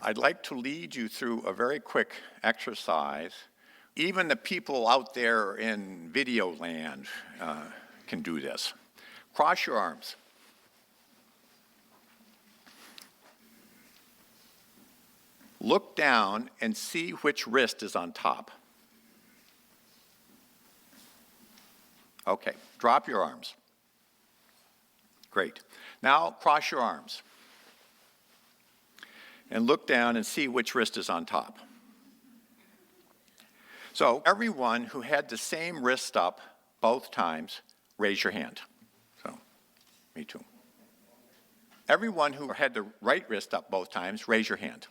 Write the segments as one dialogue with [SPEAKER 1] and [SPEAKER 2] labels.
[SPEAKER 1] I'd like to lead you through a very quick exercise. Even the people out there in video land can do this. Cross your arms. Look down and see which wrist is on top. Okay, drop your arms. Great. Now cross your arms. And look down and see which wrist is on top. So everyone who had the same wrist up both times, raise your hand. So, me too. Everyone who had the right wrist up both times, raise your hand.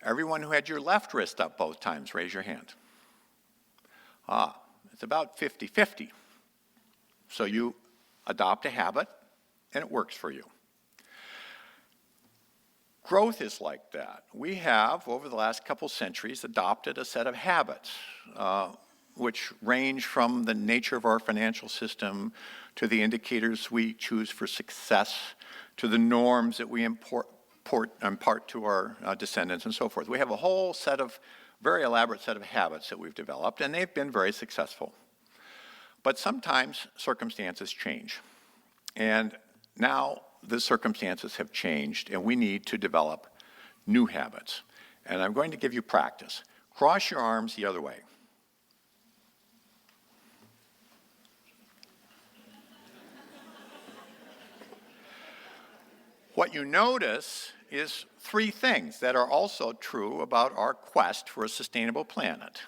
[SPEAKER 1] Everyone who had your left wrist up both times, raise your hand. It's about 50-50. So you adopt a habit, and it works for you. Growth is like that. We have, over the last couple centuries, adopted a set of habits, which range from the nature of our financial system to the indicators we choose for success, to the norms that we impart to our descendants and so forth. We have a whole very elaborate set of habits that we've developed, and they've been very successful. But sometimes circumstances change. And now the circumstances have changed, and we need to develop new habits. And I'm going to give you practice. Cross your arms the other way. What you notice is three things that are also true about our quest for a sustainable planet.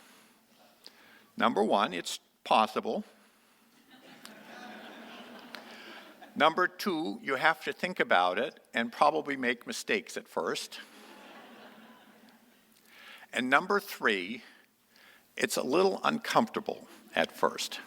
[SPEAKER 1] Number one, it's possible. Number two, you have to think about it and probably make mistakes at first. And number three, it's a little uncomfortable at first.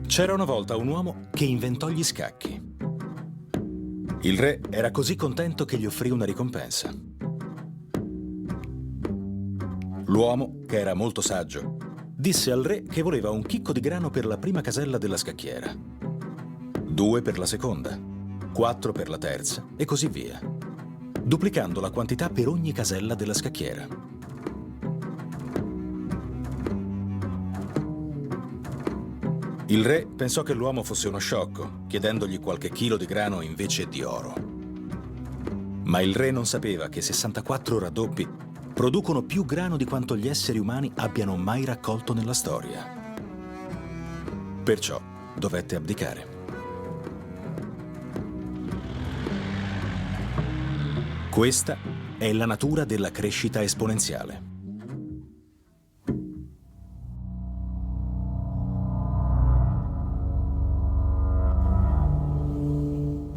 [SPEAKER 2] C'era una volta un uomo che inventò gli scacchi. Il re era così contento che gli offrì una ricompensa. L'uomo, che era molto saggio, disse al re che voleva un chicco di grano per la prima casella della scacchiera, 2 per la seconda, 4 per la terza e così via, duplicando la quantità per ogni casella della scacchiera. Il re pensò che l'uomo fosse uno sciocco, chiedendogli qualche chilo di grano invece di oro. Ma il re non sapeva che 64 raddoppi producono più grano di quanto gli esseri umani abbiano mai raccolto nella storia. Perciò dovette abdicare. Questa è la natura della crescita esponenziale.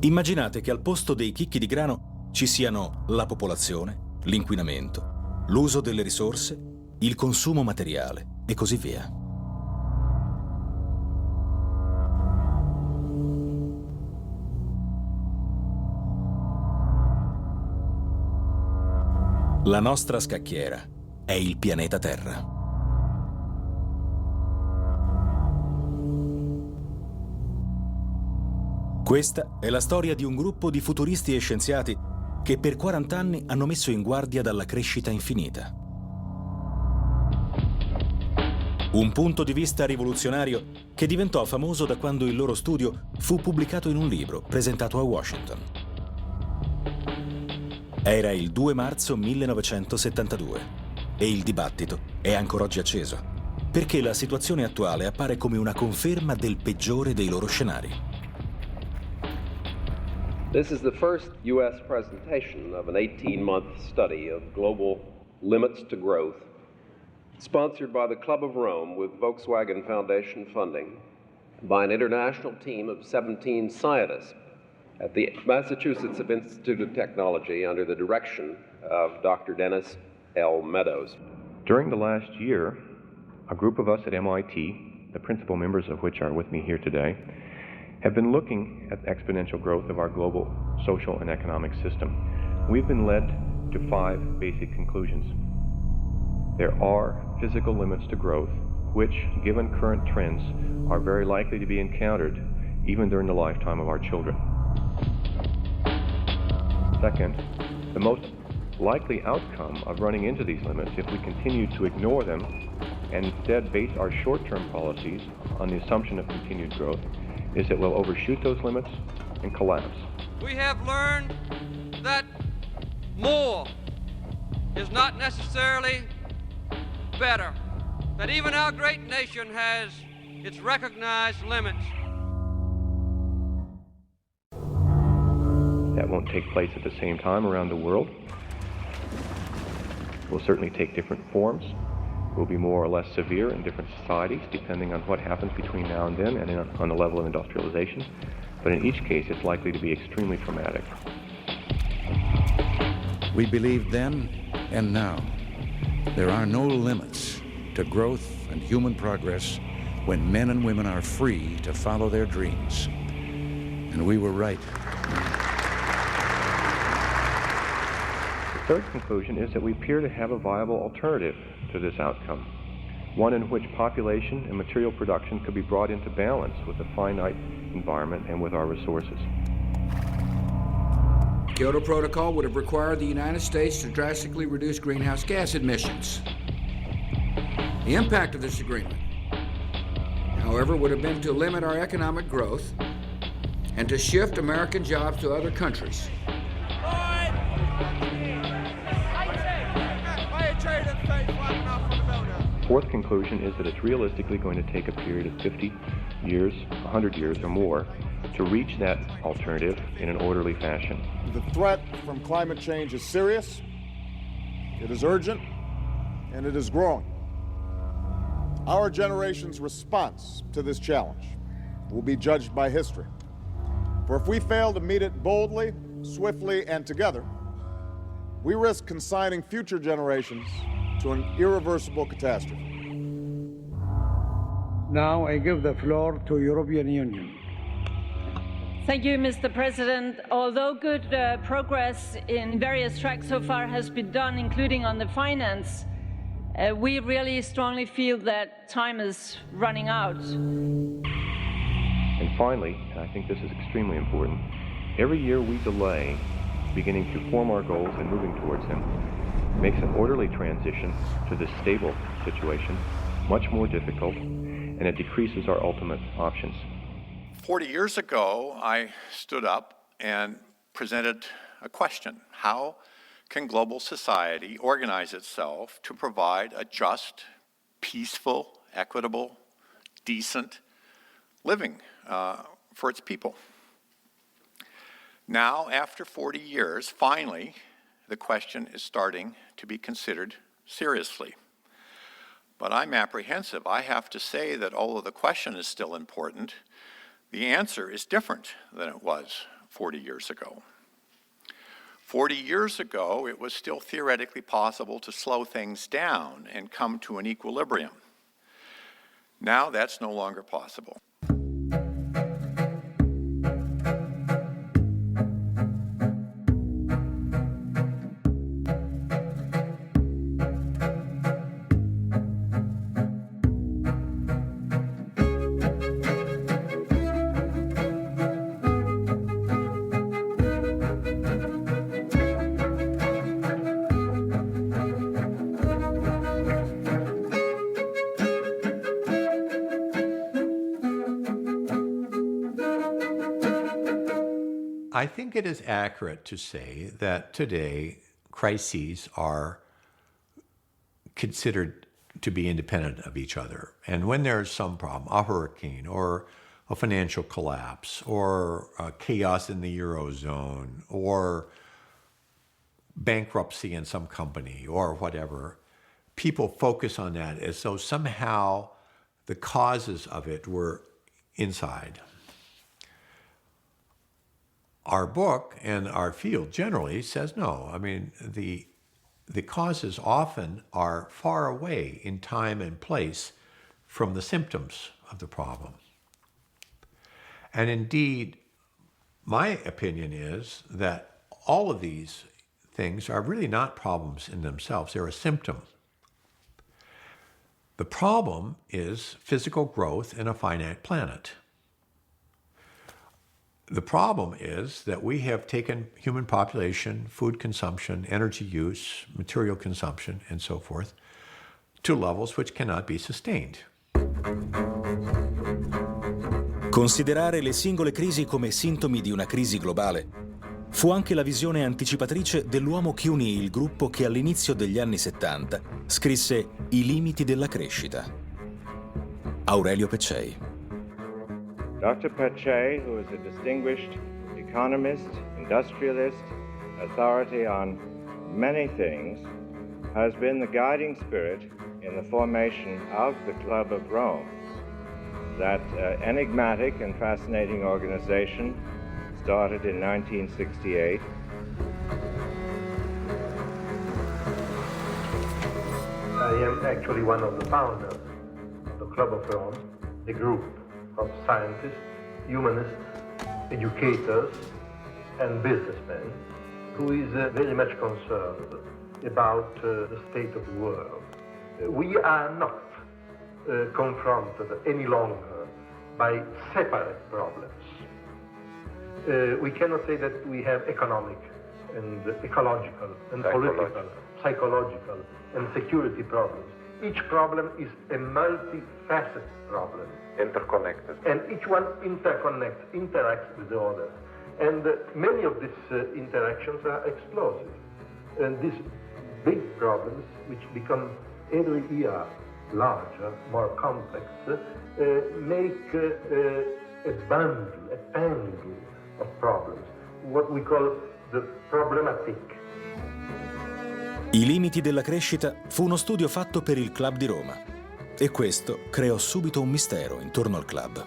[SPEAKER 2] Immaginate che al posto dei chicchi di grano ci siano la popolazione, l'inquinamento, l'uso delle risorse, il consumo materiale e così via. La nostra scacchiera è il pianeta Terra. Questa è la storia di un gruppo di futuristi e scienziati che per 40 anni hanno messo in guardia dalla crescita infinita. Un punto di vista rivoluzionario che diventò famoso da quando il loro studio fu pubblicato in un libro presentato a Washington. Era il 2 marzo 1972 e il dibattito è ancora oggi acceso, perché la situazione attuale appare come una conferma del peggiore dei loro scenari.
[SPEAKER 3] This is the first U.S. presentation of an 18-month study of global limits to growth, sponsored by the Club of Rome with Volkswagen Foundation funding, by an international team of 17 scientists at the Massachusetts Institute of Technology under the direction of Dr. Dennis L. Meadows.
[SPEAKER 4] During the last year, a group of us at MIT, the principal members of which are with me here today, have been looking at the exponential growth of our global social and economic system. We've been led to 5 basic conclusions. There are physical limits to growth, which, given current trends, are very likely to be encountered even during the lifetime of our children. Second, the most likely outcome of running into these limits, if we continue to ignore them and instead base our short-term policies on the assumption of continued growth, is that we'll overshoot those limits and collapse.
[SPEAKER 5] We have learned that more is not necessarily better, that even our great nation has its recognized limits.
[SPEAKER 4] That won't take place at the same time around the world. Will certainly take different forms, will be more or less severe in different societies depending on what happens between now and then and on the level of industrialization. But in each case, it's likely to be extremely traumatic.
[SPEAKER 6] We believed then and now there are no limits to growth and human progress when men and women are free to follow their dreams. And we were right.
[SPEAKER 4] The third conclusion is that we appear to have a viable alternative to this outcome, one in which population and material production could be brought into balance with the finite environment and with our resources.
[SPEAKER 7] Kyoto Protocol would have required the United States to drastically reduce greenhouse gas emissions. The impact of this agreement, however, would have been to limit our economic growth and to shift American jobs to other countries.
[SPEAKER 4] Fourth conclusion is that it's realistically going to take a period of 50 years, 100 years or more to reach that alternative in an orderly fashion.
[SPEAKER 8] The threat from climate change is serious, it is urgent, and it is growing. Our generation's response to this challenge will be judged by history. For if we fail to meet it boldly, swiftly, and together, we risk consigning future generations to an irreversible catastrophe.
[SPEAKER 9] Now I give the floor to European Union.
[SPEAKER 10] Thank you, Mr. President. Although good progress in various tracks so far has been done, including on the finance, we really strongly feel that time is running out.
[SPEAKER 4] And finally, and I think this is extremely important, every year we delay beginning to form our goals and moving towards them makes an orderly transition to this stable situation much more difficult, and it decreases our ultimate options.
[SPEAKER 1] 40 years ago, I stood up and presented a question. How can global society organize itself to provide a just, peaceful, equitable, decent living for its people? Now, after 40 years, finally, the question is starting to be considered seriously. But I'm apprehensive. I have to say that although the question is still important, the answer is different than it was 40 years ago. 40 years ago, it was still theoretically possible to slow things down and come to an equilibrium. Now that's no longer possible.
[SPEAKER 11] I think it is accurate to say that today crises are considered to be independent of each other. And when there's some problem, a hurricane or a financial collapse or chaos in the Eurozone or bankruptcy in some company or whatever, people focus on that as though somehow the causes of it were inside. Our book and our field generally says no. I mean, the the causes often are far away in time and place from the symptoms of the problem. And indeed, my opinion is that all of these things are really not problems in themselves. They're a symptom. The problem is physical growth in a finite planet. The problem is that we have taken human population, food consumption, energy use, material consumption, and so forth, to levels which cannot be sustained.
[SPEAKER 2] Considerare le singole crisi come sintomi di una crisi globale fu anche la visione anticipatrice dell'uomo che unì il gruppo che all'inizio degli anni 70 scrisse I limiti della crescita. Aurelio Peccei.
[SPEAKER 12] Dr. Peccei, who is a distinguished economist, industrialist, authority on many things, has been the guiding spirit in the formation of the Club of Rome, that enigmatic and fascinating organization started in 1968.
[SPEAKER 13] I am actually one of the founders of the Club of Rome, a group of scientists, humanists, educators, and businessmen who is very much concerned about the state of the world. We are not confronted any longer by separate problems. We cannot say that we have economic and ecological and political, psychological and security problems. Each problem is a multifaceted problem.
[SPEAKER 12] Interconnected.
[SPEAKER 13] And each one interacts with the other. And many of these interactions are explosive. And these big problems, which become every year larger, more complex, make a bundle, a tangle of problems, what we call the problematic.
[SPEAKER 2] I limiti della crescita fu uno studio fatto per il Club di Roma e questo creò subito un mistero intorno al club.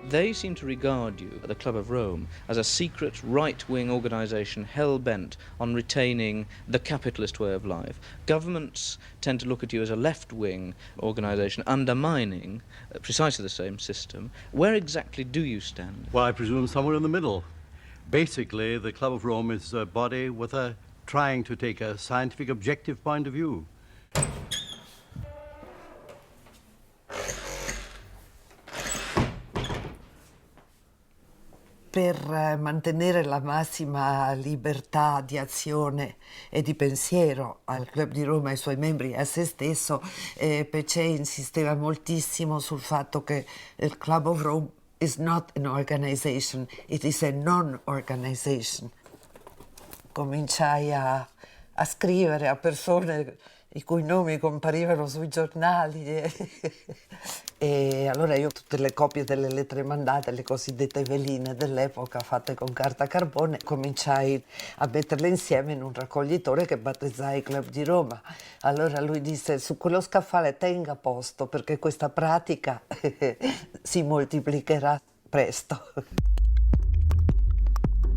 [SPEAKER 14] They seem to regard you, the Club of Rome, as a secret right-wing organisation hell-bent on retaining the capitalist way of life. Governments tend to look at you as a left-wing organisation undermining precisely the same system. Where exactly do you stand?
[SPEAKER 15] Well, I presume somewhere in the middle. Basically, the Club of Rome is a body with trying to take a scientific, objective point of view.
[SPEAKER 16] Per mantenere la massima libertà di azione e di pensiero al Club di Roma, ai suoi membri e a se stesso, Peccei insisteva moltissimo sul fatto che il Club of Rome is not an organization, it is a non-organization. Cominciai a scrivere a persone i cui nomi comparivano sui giornali e allora io tutte le copie delle lettere mandate, le cosiddette veline dell'epoca fatte con carta carbone, cominciai a metterle insieme in un raccoglitore che battezzai Club di Roma. Allora lui disse: su quello scaffale tenga posto perché questa pratica si moltiplicherà presto.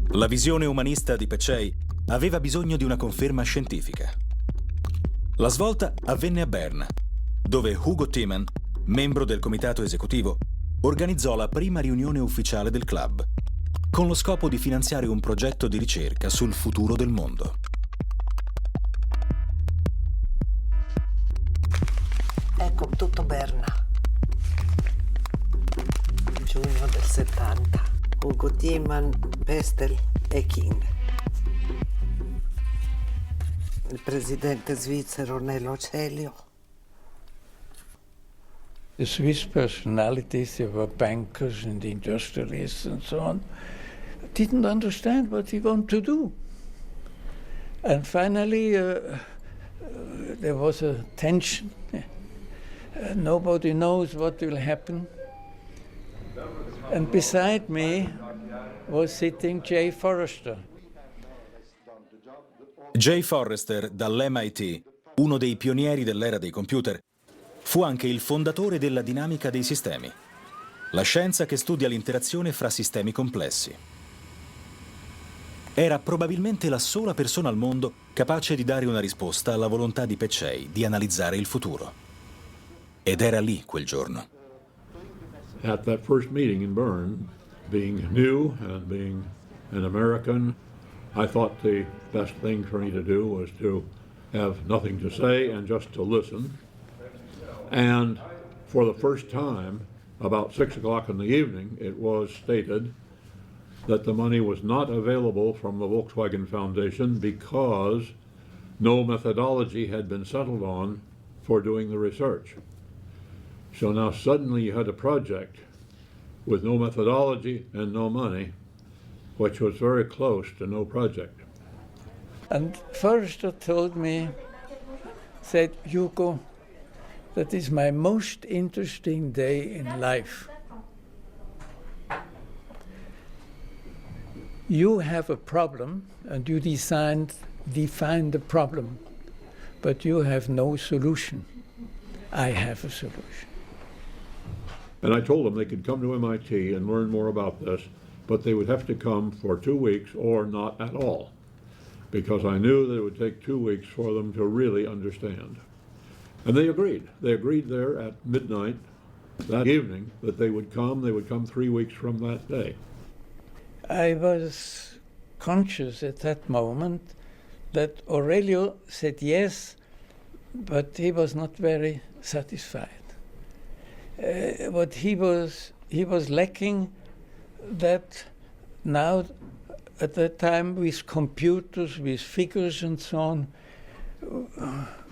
[SPEAKER 2] La visione umanista di Peccei aveva bisogno di una conferma scientifica. La svolta avvenne a Berna, dove Hugo Thiemann, membro del comitato esecutivo, organizzò la prima riunione ufficiale del club, con lo scopo di finanziare un progetto di ricerca sul futuro del mondo.
[SPEAKER 16] Ecco, tutto Berna, giugno del 70, Hugo Thiemann, Pestel e King. Il presidente svizzero Nello Celio.
[SPEAKER 17] The Swiss personalities, they were bankers and industrialists and so on, didn't understand what we want to do. And finally, there was a tension. Nobody knows what will happen. And beside me was sitting Jay Forrester.
[SPEAKER 2] Jay Forrester, dall'MIT, uno dei pionieri dell'era dei computer, fu anche il fondatore della dinamica dei sistemi, la scienza che studia l'interazione fra sistemi complessi. Era probabilmente la sola persona al mondo capace di dare una risposta alla volontà di Pecei di analizzare il futuro. Ed era lì quel giorno.
[SPEAKER 18] At that first meeting in Bern, being new and being an American, I thought the best thing for me to do was to have nothing to say and just to listen. And for the first time, about 6 o'clock in the evening, it was stated that the money was not available from the Volkswagen Foundation because no methodology had been settled on for doing the research. So now suddenly you had a project with no methodology and no money, which was very close to no project.
[SPEAKER 17] And Forrester told me, said, Hugo, that is my most interesting day in life. You have a problem and you define the problem, but you have no solution. I have a solution.
[SPEAKER 18] And I told them they could come to MIT and learn more about this, but they would have to come for 2 weeks or not at all, because I knew that it would take 2 weeks for them to really understand. And they agreed. They agreed there at midnight that evening that they would come 3 weeks from that day.
[SPEAKER 17] I was conscious at that moment that Aurelio said yes, but he was not very satisfied. What he was lacking that now at that time with computers, with figures and so on,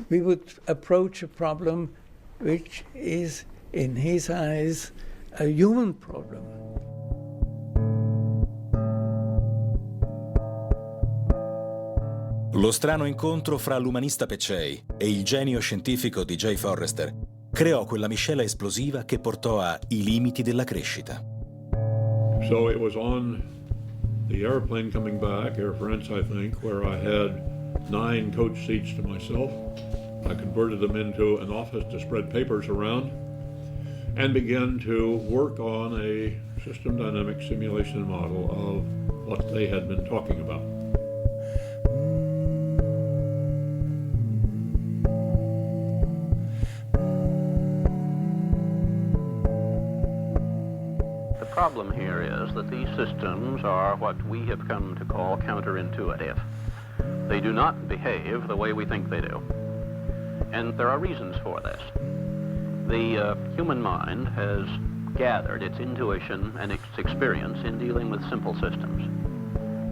[SPEAKER 17] we would approach a problem which is in his eyes a human problem.
[SPEAKER 2] Lo strano incontro fra l'umanista Pecei e il genio scientifico di J. Forrester creò quella miscela esplosiva che portò a I limiti della crescita.
[SPEAKER 18] So it was on the airplane coming back, Air France I think, where I had 9 coach seats to myself. I converted them into an office to spread papers around and began to work on a system dynamic simulation model of what they had been talking about.
[SPEAKER 19] The problem here is that these systems are what we have come to call counterintuitive. They do not behave the way we think they do. And there are reasons for this. The human mind has gathered its intuition and its experience in dealing with simple systems.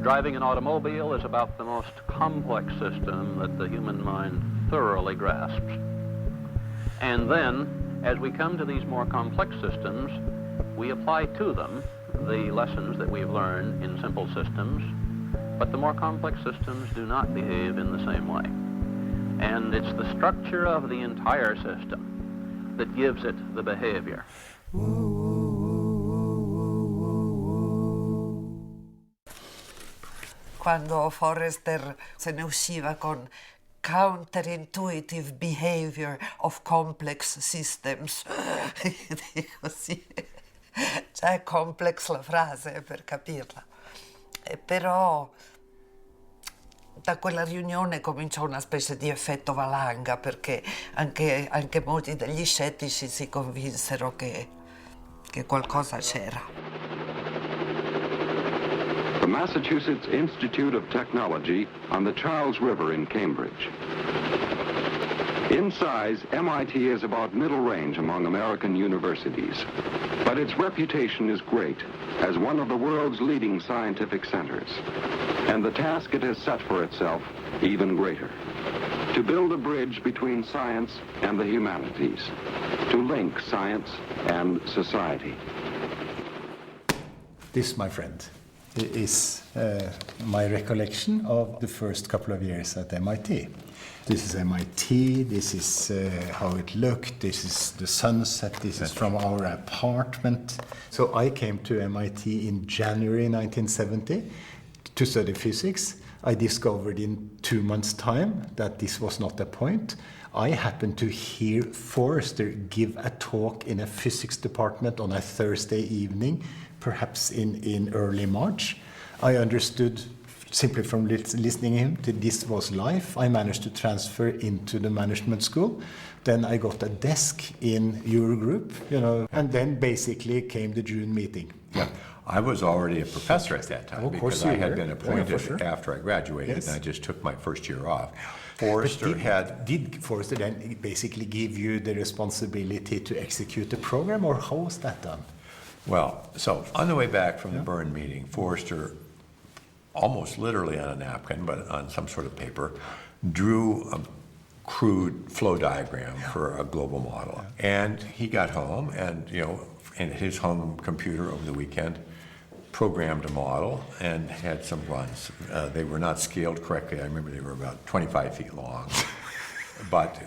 [SPEAKER 19] Driving an automobile is about the most complex system that the human mind thoroughly grasps. And then, as we come to these more complex systems, we apply to them the lessons that we've learned in simple systems, but the more complex systems do not behave in the same way. And it's the structure of the entire system that gives it the behavior.
[SPEAKER 16] Quando Forrester se ne usciva con counterintuitive behavior of complex systems, così, cioè è complex la frase per capirla. Però da quella riunione cominciò una specie di effetto valanga, perché anche molti degli scettici si convinsero che qualcosa c'era.
[SPEAKER 20] The Massachusetts Institute of Technology on the Charles River in Cambridge. In size, MIT is about middle range among American universities, but its reputation is great as one of the world's leading scientific centers, and the task it has set for itself even greater: to build a bridge between science and the humanities, to link science and society.
[SPEAKER 21] This, my friend, is my recollection of the first couple of years at MIT. This is MIT, this is how it looked, this is the sunset, this is from our apartment. So I came to MIT in January 1970 to study physics. I discovered in 2 months' time that this was not the point. I happened to hear Forrester give a talk in a physics department on a Thursday evening, perhaps in early March. I understood simply from listening him to This Was Life, I managed to transfer into the management school. Then I got a desk in Eurogroup, and then basically came the June meeting.
[SPEAKER 11] Yeah. I was already a professor at that time because I had been appointed after I graduated, and I just took my first year off. Forrester
[SPEAKER 21] did Forrester then basically give you the responsibility to execute the program, or how was that done?
[SPEAKER 11] Well, so on the way back from the Bern meeting, Forrester, almost literally on a napkin, but on some sort of paper, drew a crude flow diagram for a global model. And he got home and, in his home computer over the weekend, programmed a model and had some runs. They were not scaled correctly. I remember they were about 25 feet long. But,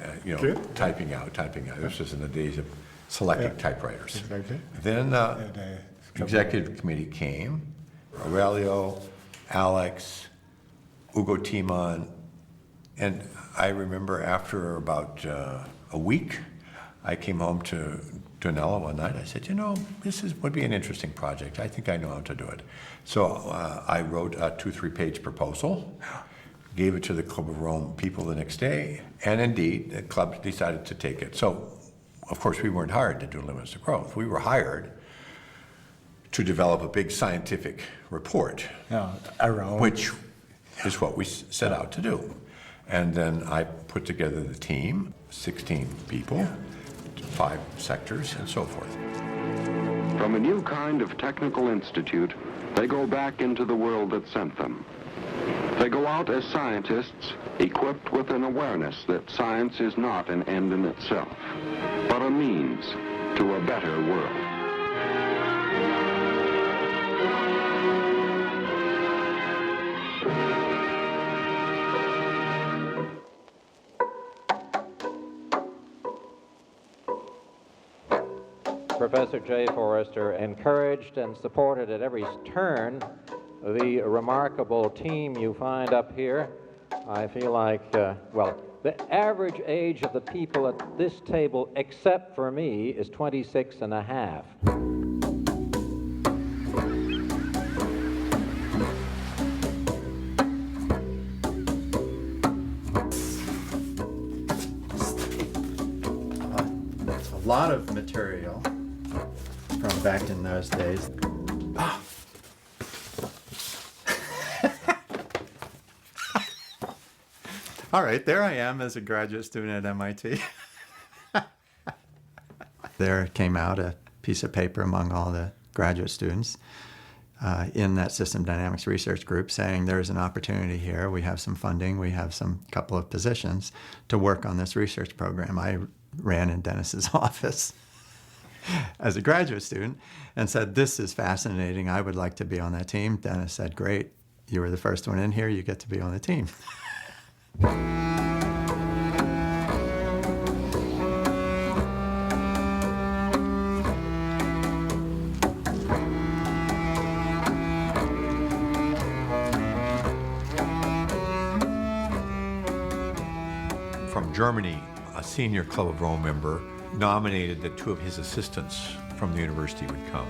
[SPEAKER 11] typing out. This was in the days of selecting typewriters.
[SPEAKER 21] Exactly.
[SPEAKER 11] Then the executive committee came, Aurelio, Alex, Ugo Timon, and I remember after about a week, I came home to Donella one night. I said, this would be an interesting project. I think I know how to do it. So I wrote a 2-3 page proposal, gave it to the Club of Rome people the next day, and indeed, the club decided to take it. So, of course, we weren't hired to do limits to growth. We were hired to develop a big scientific report, which is what we set out to do. And then I put together the team, 16 people, 5 sectors, and so forth.
[SPEAKER 20] From a new kind of technical institute, they go back into the world that sent them. They go out as scientists, equipped with an awareness that science is not an end in itself, but a means to a better world.
[SPEAKER 3] Professor J. Forrester encouraged and supported at every turn the remarkable team you find up here. I feel like, the average age of the people at this table, except for me, is 26 and a half.
[SPEAKER 22] A lot of material from back in those days. All right, there I am as a graduate student at MIT. There came out a piece of paper among all the graduate students in that system dynamics research group saying there's an opportunity here. We have some funding. We have some couple of positions to work on this research program. I ran in Dennis's office as a graduate student and said, this is fascinating. I would like to be on that team. Dennis said, great. You were the first one in here. You get to be on the team.
[SPEAKER 11] From Germany, a senior Club of Rome member nominated that 2 of his assistants from the university would come,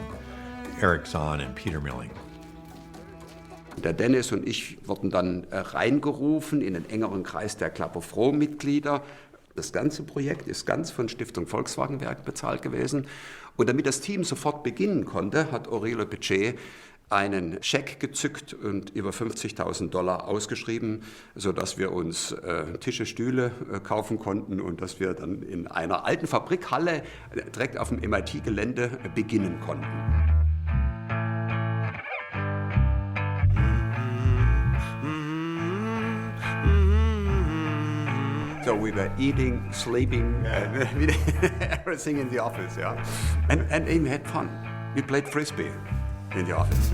[SPEAKER 11] Eric Zahn and Peter Milling.
[SPEAKER 23] Der Dennis und ich wurden dann reingerufen in den engeren Kreis der Club of Rome-Mitglieder. Das ganze Projekt ist ganz von Stiftung Volkswagenwerk bezahlt gewesen. Und damit das Team sofort beginnen konnte, hat Aurelio Pecce einen Scheck gezückt und über $50.000 ausgeschrieben, sodass wir uns Tische, Stühle kaufen konnten und dass wir dann in einer alten Fabrikhalle direkt auf dem MIT-Gelände beginnen konnten. So we were eating, sleeping, everything in the office, yeah. And we had fun. We played frisbee in the office.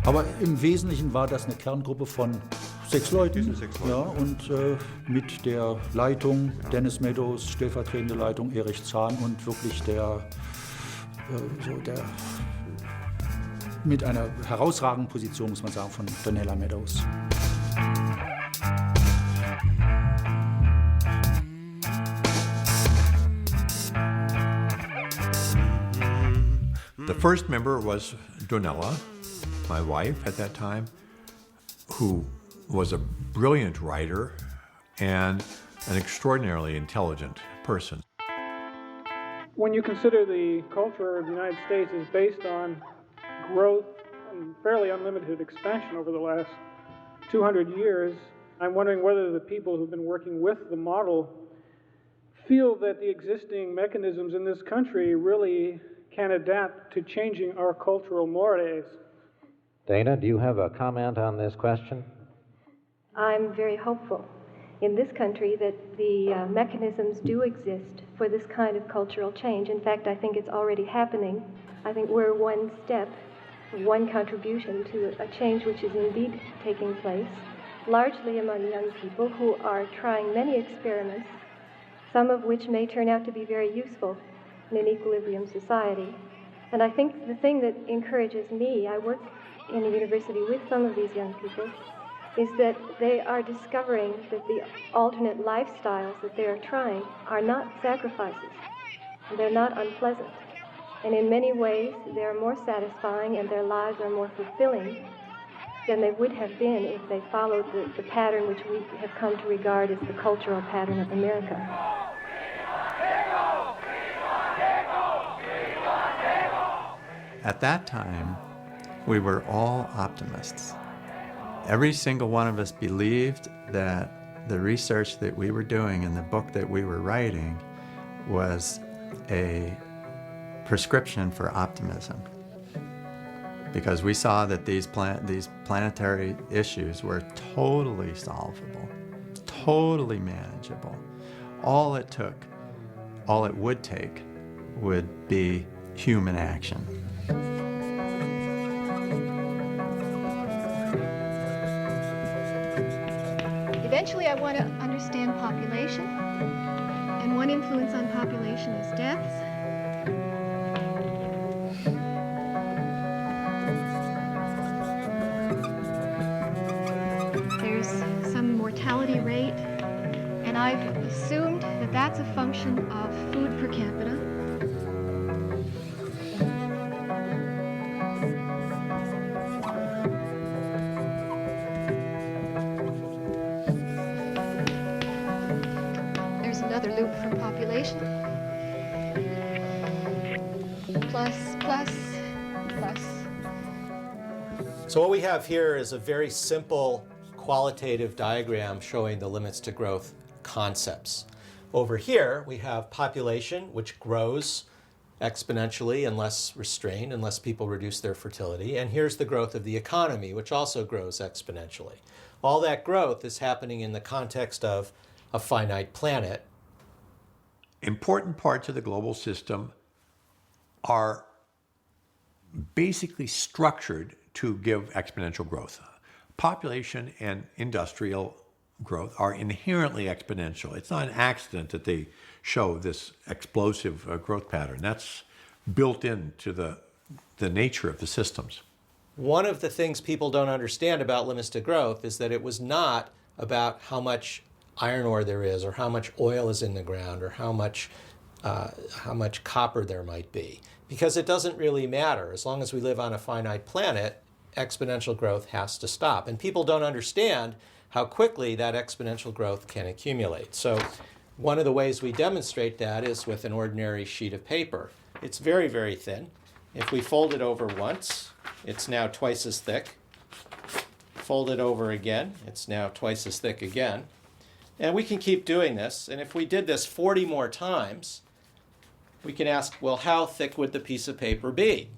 [SPEAKER 24] Aber im Wesentlichen war das eine Kerngruppe von 6 Leuten. Ja, und mit der Leitung Dennis Meadows, stellvertretende Leitung Erich Zahn und wirklich der mit einer herausragenden Position, muss man sagen, von Donella Meadows.
[SPEAKER 11] The first member was Donella, my wife at that time, who was a brilliant writer and an extraordinarily intelligent person.
[SPEAKER 5] When you consider the culture of the United States is based on growth and fairly unlimited expansion over the last 200 years, I'm wondering whether the people who've been working with the model feel that the existing mechanisms in this country really can adapt to changing our cultural mores.
[SPEAKER 3] Dana, do you have a comment on this question?
[SPEAKER 6] I'm very hopeful in this country that the mechanisms do exist for this kind of cultural change. In fact, I think it's already happening. I think we're one step, one contribution to a change which is indeed taking place, largely among young people who are trying many experiments, some of which may turn out to be very useful in an equilibrium society. And I think the thing that encourages me, I work in a university with some of these young people, is that they are discovering that the alternate lifestyles that they are trying are not sacrifices. They're not unpleasant. And in many ways, they're more satisfying and their lives are more fulfilling than they would have been if they followed the pattern which we have come to regard as the cultural pattern of America.
[SPEAKER 22] At that time, we were all optimists. Every single one of us believed that the research that we were doing and the book that we were writing was a prescription for optimism. Because we saw that these planetary issues were totally solvable, totally manageable. All it would take would be human action.
[SPEAKER 7] Eventually, I want to understand population, and one influence on population is deaths. There's some mortality rate, and I've assumed that that's a function of food per capita. Loop for population. Plus.
[SPEAKER 8] So what we have here is a very simple qualitative diagram showing the limits to growth concepts. Over here, we have population, which grows exponentially unless restrained, unless people reduce their fertility. And here's the growth of the economy, which also grows exponentially. All that growth is happening in the context of a finite planet.
[SPEAKER 11] Important parts of the global system are basically structured to give exponential growth. Population and industrial growth are inherently exponential. It's not an accident that they show this explosive growth pattern. That's built into the nature of the systems.
[SPEAKER 8] One of the things people don't understand about limits to growth is that it was not about how much iron ore there is, or how much oil is in the ground, or how much copper there might be. Because it doesn't really matter. As long as we live on a finite planet, exponential growth has to stop. And people don't understand how quickly that exponential growth can accumulate. So one of the ways we demonstrate that is with an ordinary sheet of paper. It's very, very thin. If we fold it over once, it's now twice as thick. Fold it over again, it's now twice as thick again. And we can keep doing this, and if we did this 40 more times, we can ask, well, how thick would the piece of paper be?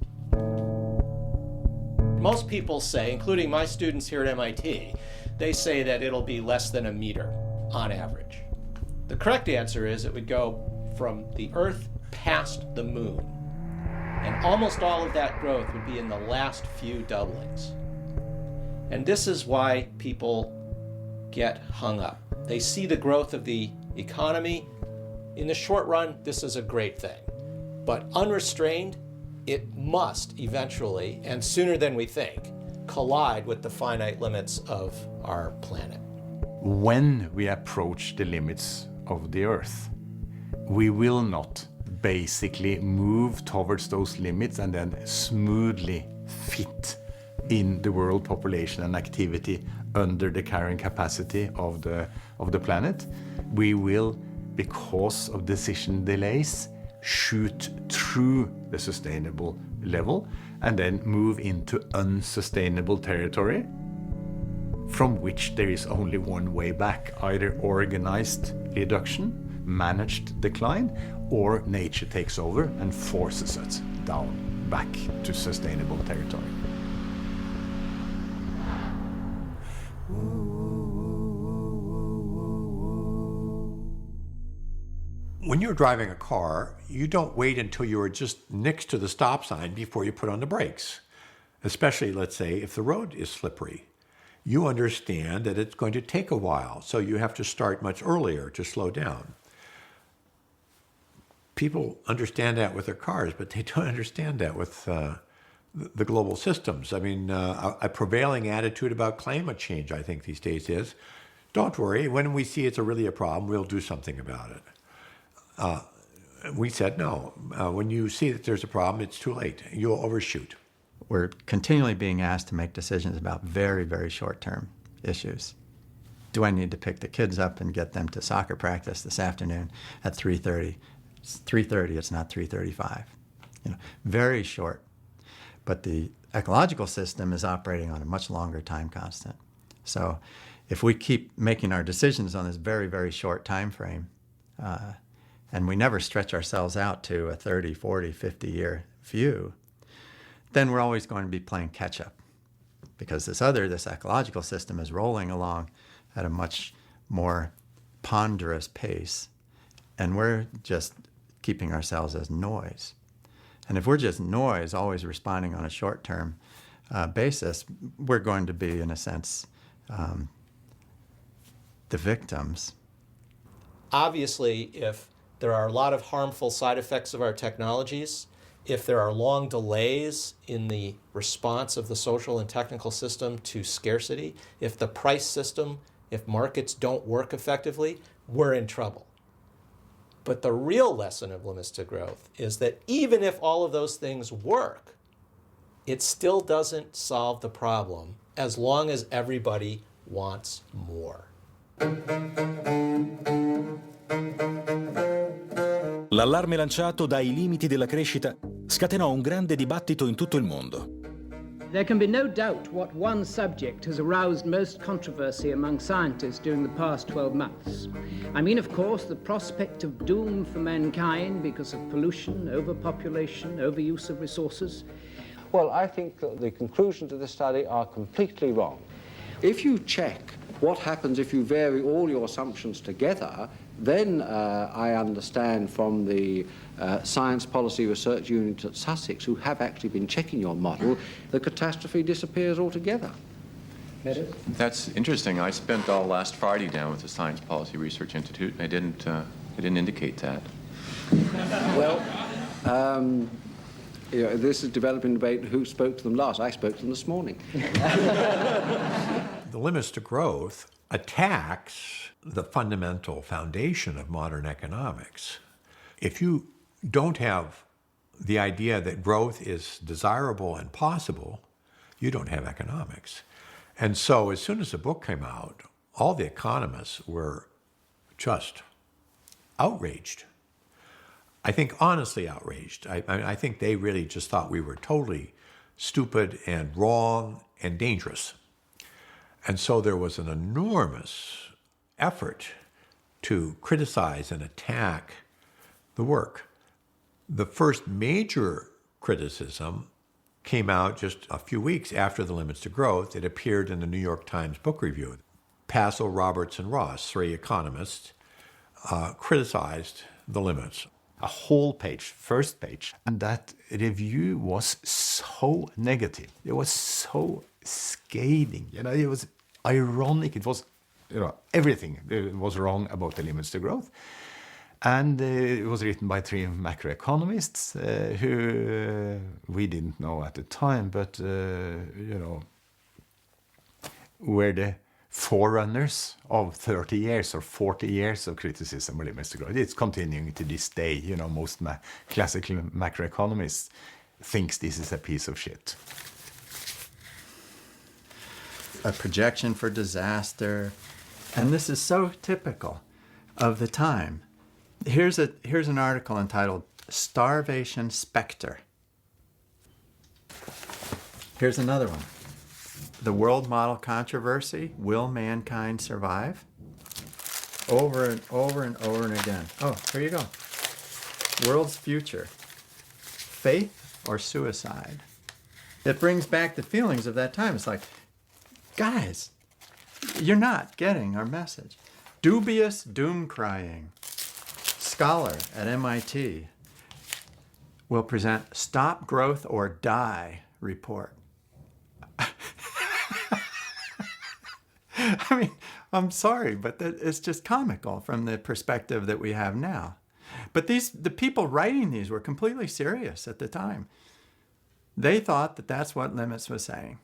[SPEAKER 8] Most people say, including my students here at MIT, they say that it'll be less than a meter on average. The correct answer is it would go from the Earth past the moon. And almost all of that growth would be in the last few doublings. And this is why people get hung up. They see the growth of the economy. In the short run, this is a great thing. But unrestrained, it must eventually, and sooner than we think, collide with the finite limits of our planet.
[SPEAKER 25] When we approach the limits of the Earth, we will not
[SPEAKER 1] basically move towards those limits and then smoothly fit in the world population and activity under the carrying capacity of the planet, we will, because of decision delays, shoot through the sustainable level and then move into unsustainable territory from which there is only one way back, either organized reduction, managed decline, or nature takes over and forces us down back to sustainable territory.
[SPEAKER 11] When you're driving a car, you don't wait until you're just next to the stop sign before you put on the brakes. Especially, let's say, if the road is slippery. You understand that it's going to take a while, so you have to start much earlier to slow down. People understand that with their cars, but they don't understand that with the global systems. I mean, a prevailing attitude about climate change, I think, these days is, don't worry, when we see it's really a problem, we'll do something about it. We said, no, when you see that there's a problem, it's too late. You'll overshoot.
[SPEAKER 22] We're continually being asked to make decisions about very, very short-term issues. Do I need to pick the kids up and get them to soccer practice this afternoon at 3:30? It's 3:30, it's not 3:35. Very short. But the ecological system is operating on a much longer time constant. So if we keep making our decisions on this very, very short time frame, and we never stretch ourselves out to a 30, 40, 50-year view, then we're always going to be playing catch-up, because this ecological system is rolling along at a much more ponderous pace, and we're just keeping ourselves as noise. And if we're just noise, always responding on a short-term basis, we're going to be, in a sense, the victims.
[SPEAKER 8] Obviously, if there are a lot of harmful side effects of our technologies, if there are long delays in the response of the social and technical system to scarcity, if the price system, if markets don't work effectively, we're in trouble. But the real lesson of Limits to Growth is that even if all of those things work, it still doesn't solve the problem as long as everybody wants more.
[SPEAKER 2] L'allarme lanciato dai limiti della crescita scatenò un grande dibattito in tutto il mondo.
[SPEAKER 4] There can be no doubt what one subject has aroused most controversy among scientists during the past 12 months. I mean, of course, the prospect of doom for mankind because of pollution, overpopulation, overuse of resources.
[SPEAKER 9] Well, I think that the conclusions of this study are completely wrong. If you check what happens if you vary all your assumptions together, then I understand from the Science Policy Research Unit at Sussex, who have actually been checking your model, the catastrophe disappears altogether.
[SPEAKER 10] That's interesting. I spent all last Friday down with the Science Policy Research Institute, and they didn't indicate that.
[SPEAKER 9] Well, this is developing debate who spoke to them last. I spoke to them this morning.
[SPEAKER 11] The Limits to Growth attacks the fundamental foundation of modern economics. If you don't have the idea that growth is desirable and possible, you don't have economics. And so as soon as the book came out, all the economists were just outraged. I think honestly outraged. I think they really just thought we were totally stupid and wrong and dangerous. And so there was an enormous effort to criticize and attack the work. The first major criticism came out just a few weeks after The Limits to Growth. It appeared in the New York Times Book Review. Passel, Roberts, and Ross, three economists, criticized the limits.
[SPEAKER 1] A whole page, first page. And that review was so negative. It was so scathing. It was ironic. It was, everything was wrong about the Limits to Growth. And it was written by three macroeconomists who we didn't know at the time, but, were the forerunners of 30 years or 40 years of criticism of limits to growth. It's continuing to this day. You know, most classical macroeconomists thinks this is a piece of shit.
[SPEAKER 22] A projection for disaster, and this is so typical of the time. Here's an article entitled "Starvation Spectre." Here's another one. The world model controversy, will mankind survive? Over and over and over and again. Oh, here you go. World's future, faith or suicide? It brings back the feelings of that time. It's like, guys, you're not getting our message. Dubious doom crying. Scholar at MIT will present Stop Growth or Die report. I mean, I'm sorry, but it's just comical from the perspective that we have now. But the people writing these were completely serious at the time. They thought that that's what Limits was saying.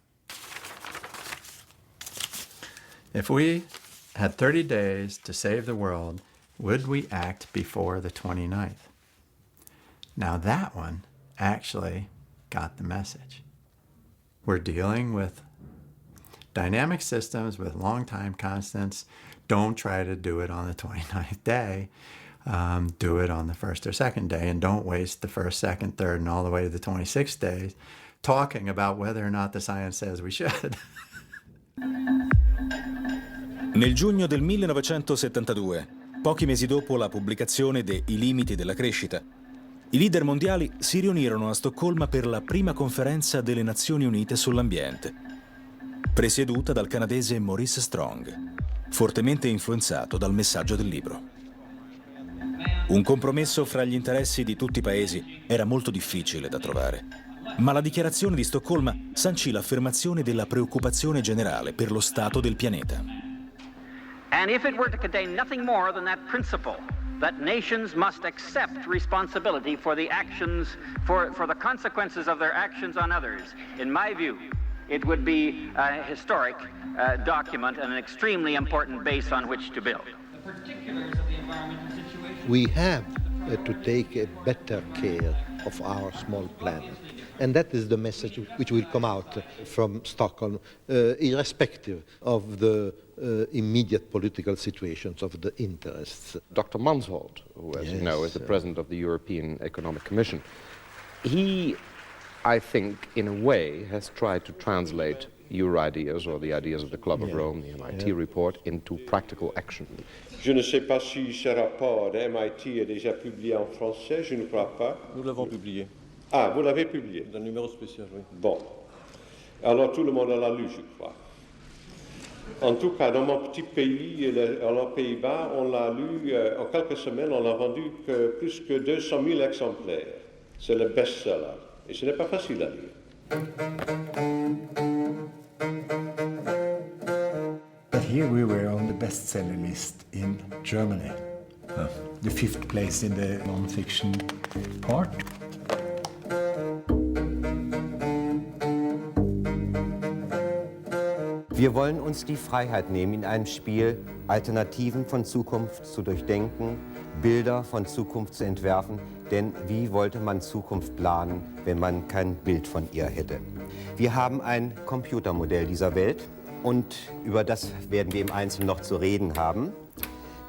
[SPEAKER 22] If we had 30 days to save the world, would we act before the 29th? Now that one actually got the message. We're dealing with dynamic systems with long-time constants. Don't try to do it on the 29th day. Do it on the first or second day, and don't waste the first, second, third, and all the way to the 26th day talking about whether or not the science says we should.
[SPEAKER 2] Nel giugno del 1972, pochi mesi dopo la pubblicazione de I Limiti Della Crescita, i leader mondiali si riunirono a Stoccolma per la prima conferenza delle Nazioni Unite sull'ambiente, presieduta dal canadese Maurice Strong, fortemente influenzato dal messaggio del libro. Un compromesso fra gli interessi di tutti i paesi era molto difficile da trovare, ma la dichiarazione di Stoccolma sancì l'affermazione della preoccupazione generale per lo stato del pianeta.
[SPEAKER 12] And if it were to contain nothing more than that principle, that nations must accept responsibility for the actions, for the consequences of their actions on others, in my view, it would be a historic document and an extremely important base on which to build.
[SPEAKER 13] The particulars of the environmental situation. We have to take a better care of our small planet. And that is the message which will come out from Stockholm, irrespective of the immediate political situations of the interests.
[SPEAKER 14] Dr. Mansholt, who, as you know, is the president of the European Economic Commission, he, I think, in a way, has tried to translate your ideas, or the ideas of the Club of Rome, the MIT report, into practical action.
[SPEAKER 15] Je ne sais pas si ce rapport de MIT est déjà publié en français, je ne crois pas.
[SPEAKER 25] Nous l'avons publié.
[SPEAKER 15] Ah, vous l'avez publié?
[SPEAKER 25] Dans un numéro spécial, oui.
[SPEAKER 15] Bon. Alors tout le monde l'a lu, je crois. En tout cas, dans mon petit pays, aux Pays-Bas, on l'a lu, en quelques semaines, on l'a vendu plus que 200 000 exemplaires. C'est le best-seller. Et ce n'est pas facile à lire.
[SPEAKER 21] But here we were on the bestseller list in Germany. The 5th place in the non-fiction part.
[SPEAKER 26] Wir wollen uns die Freiheit nehmen, in einem Spiel Alternativen von Zukunft zu durchdenken, Bilder von Zukunft zu entwerfen, denn wie wollte man Zukunft planen, wenn man kein Bild von ihr hätte? Wir haben ein Computermodell dieser Welt und über das werden wir im Einzelnen noch zu reden haben.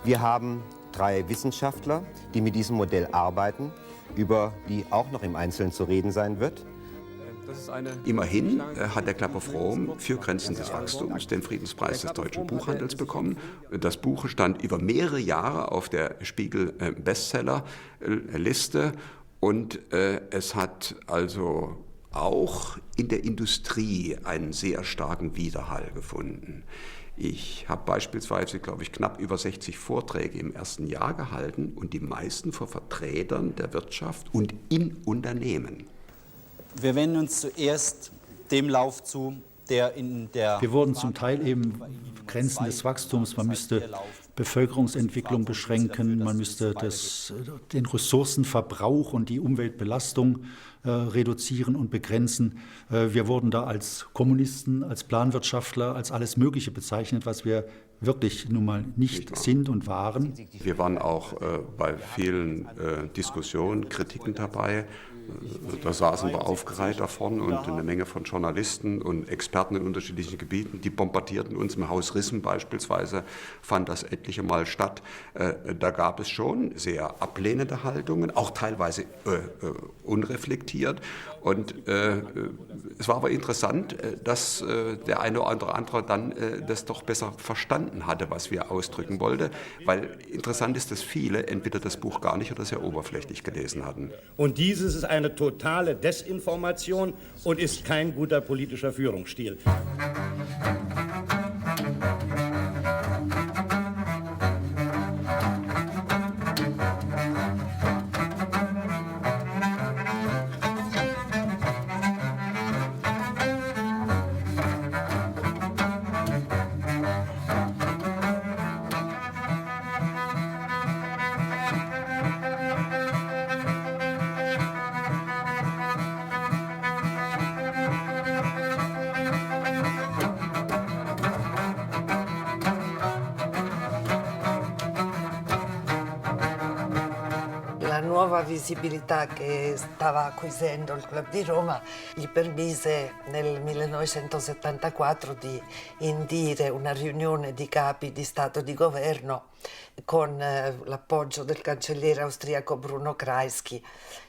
[SPEAKER 26] Wir haben 3 Wissenschaftler, die mit diesem Modell arbeiten, über die auch noch im Einzelnen zu reden sein wird.
[SPEAKER 23] Immerhin hat der Club of Rome für Grenzen des Wachstums den Friedenspreis des deutschen Buchhandels bekommen. Das Buch stand über mehrere Jahre auf der Spiegel-Bestseller-Liste und es hat also auch in der Industrie einen sehr starken Widerhall gefunden. Ich habe beispielsweise, glaube ich, knapp über 60 Vorträge im ersten Jahr gehalten und die meisten vor Vertretern der Wirtschaft und in Unternehmen.
[SPEAKER 27] Wir wenden uns zuerst dem Lauf zu, der in der...
[SPEAKER 24] Wir wurden zum Teil eben Grenzen des Wachstums. Man müsste Bevölkerungsentwicklung beschränken, man müsste den Ressourcenverbrauch und die Umweltbelastung reduzieren und begrenzen. Wir wurden da als Kommunisten, als Planwirtschaftler, als alles Mögliche bezeichnet, was wir wirklich nun mal nicht sind und waren.
[SPEAKER 23] Wir waren auch bei vielen Diskussionen, Kritiken dabei. Da saßen wir aufgereiht da vorne und eine Menge von Journalisten und Experten in unterschiedlichen Gebieten, die bombardierten uns. Im Haus Rissen beispielsweise fand das etliche Mal statt. Da gab es schon sehr ablehnende Haltungen, auch teilweise unreflektiert. Und es war aber interessant, dass der eine oder andere dann das doch besser verstanden hatte, was wir ausdrücken wollten. Weil interessant ist, dass viele entweder das Buch gar nicht oder sehr oberflächlich gelesen hatten.
[SPEAKER 5] Und dieses ist eine totale Desinformation und ist kein guter politischer Führungsstil.
[SPEAKER 16] nuova visibilità che stava acquisendo il Club di Roma gli permise nel 1974 di indire una riunione di capi di Stato e di Governo con l'appoggio del cancelliere austriaco Bruno Kreisky.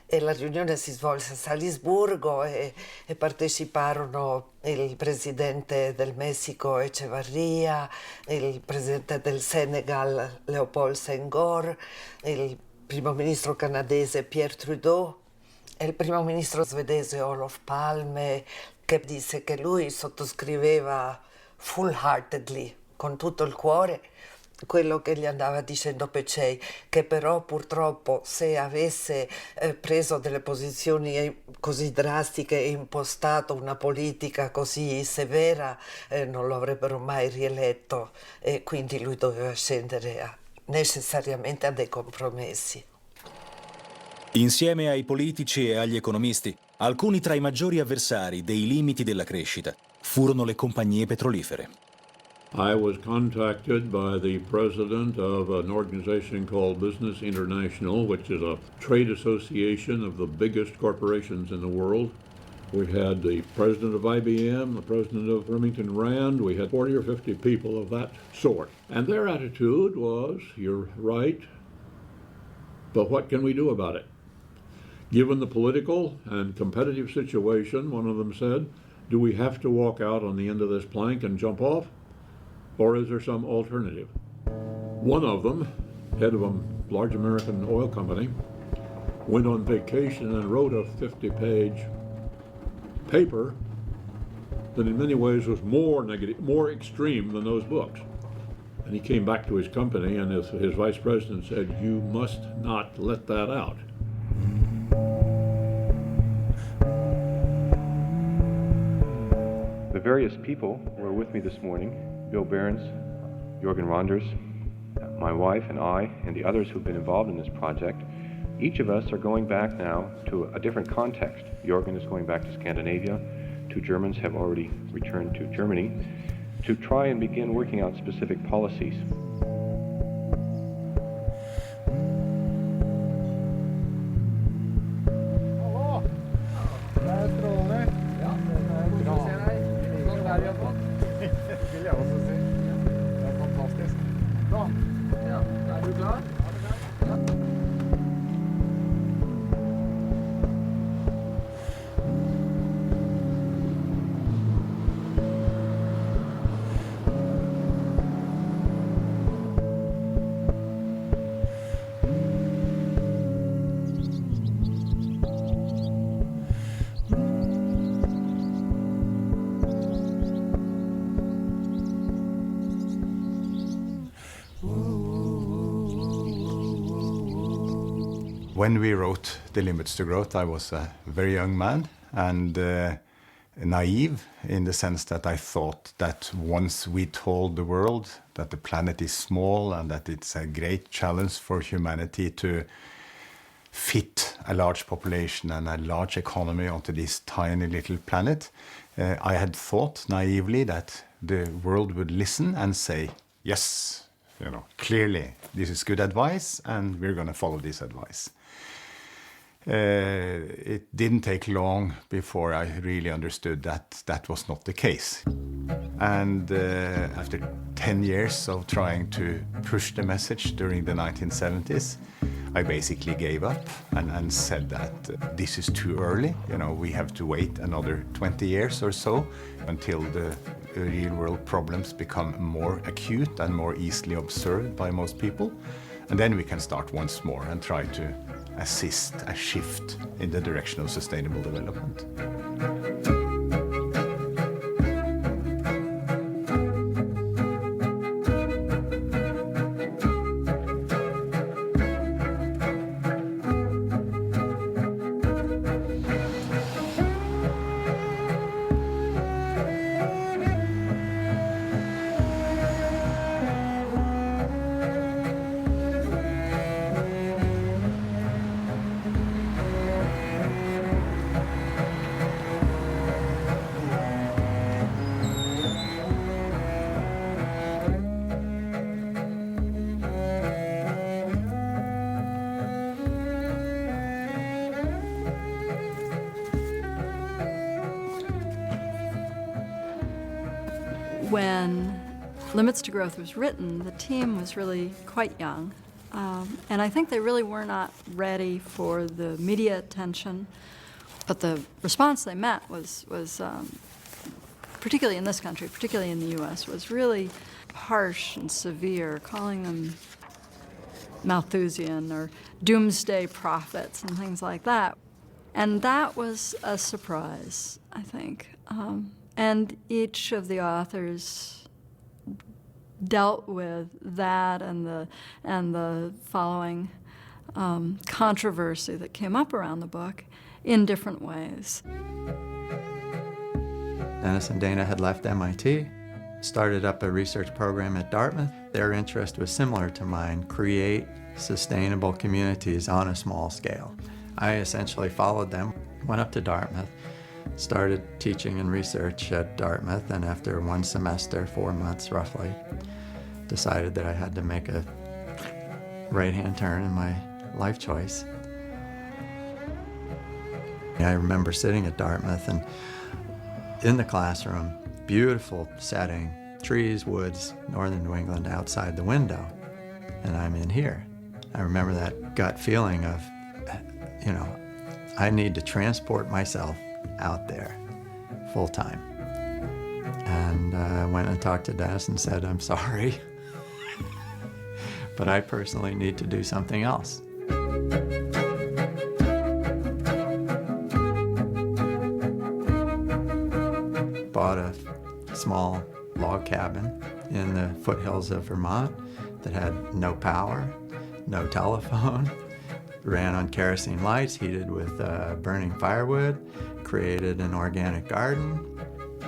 [SPEAKER 16] E la riunione si svolse a Salisburgo e parteciparono il presidente del Messico Echevarria, il presidente del Senegal Léopold Senghor, il primo ministro canadese Pierre Trudeau e il primo ministro svedese Olof Palme, che disse che lui sottoscriveva full-heartedly, con tutto il cuore, quello che gli andava dicendo Pecei, che però purtroppo se avesse preso delle posizioni così drastiche e impostato una politica così severa non lo avrebbero mai rieletto e quindi lui doveva scendere necessariamente a dei compromessi.
[SPEAKER 2] Insieme ai politici e agli economisti, alcuni tra i maggiori avversari dei limiti della crescita furono le compagnie petrolifere.
[SPEAKER 17] I was contacted by the president of an organization called Business International, which is a trade association of the biggest corporations in the world. We had the president of IBM, the president of Remington Rand. We had 40 or 50 people of that sort. And their attitude was, you're right, but what can we do about it? Given the political and competitive situation, one of them said, do we have to walk out on the end of this plank and jump off? Or is there some alternative? One of them, head of a large American oil company, went on vacation and wrote a 50-page paper that in many ways was more negative, more extreme than those books. And he came back to his company and his vice president said, you must not let that out.
[SPEAKER 10] The various people who were with me this morning, Bill Behrens, Jorgen Ronders, my wife and I, and the others who've been involved in this project, each of us are going back now to a different context. Jorgen is going back to Scandinavia. 2 Germans have already returned to Germany to try and begin working out specific policies.
[SPEAKER 1] When we wrote The Limits to Growth, I was a very young man, and naive in the sense that I thought that once we told the world that the planet is small and that it's a great challenge for humanity to fit a large population and a large economy onto this tiny little planet, I had thought naively that the world would listen and say, yes, clearly this is good advice and we're going to follow this advice. It didn't take long before I really understood that that was not the case. And after 10 years of trying to push the message during the 1970s, I basically gave up and said that this is too early. We have to wait another 20 years or so until the real world problems become more acute and more easily observed by most people. And then we can start once more and try to assist a shift in the direction of sustainable development.
[SPEAKER 3] When Limits to Growth was written, the team was really quite young. And I think they really were not ready for the media attention. But the response they met was particularly in this country, particularly in the US, was really harsh and severe, calling them Malthusian or doomsday prophets and things like that. And that was a surprise, I think. And each of the authors dealt with that and the following controversy that came up around the book in different ways.
[SPEAKER 22] Dennis and Dana had left MIT, started up a research program at Dartmouth. Their interest was similar to mine: create sustainable communities on a small scale. I essentially followed them, went up to Dartmouth, started teaching and research at Dartmouth, and after one semester, 4 months roughly, decided that I had to make a right-hand turn in my life choice. I remember sitting at Dartmouth and in the classroom, beautiful setting, trees, woods, northern New England outside the window, and I'm in here. I remember that gut feeling of, I need to transport myself out there full time. And I went and talked to Dennis and said, I'm sorry, but I personally need to do something else. Bought a small log cabin in the foothills of Vermont that had no power, no telephone, ran on kerosene lights, heated with burning firewood, created an organic garden,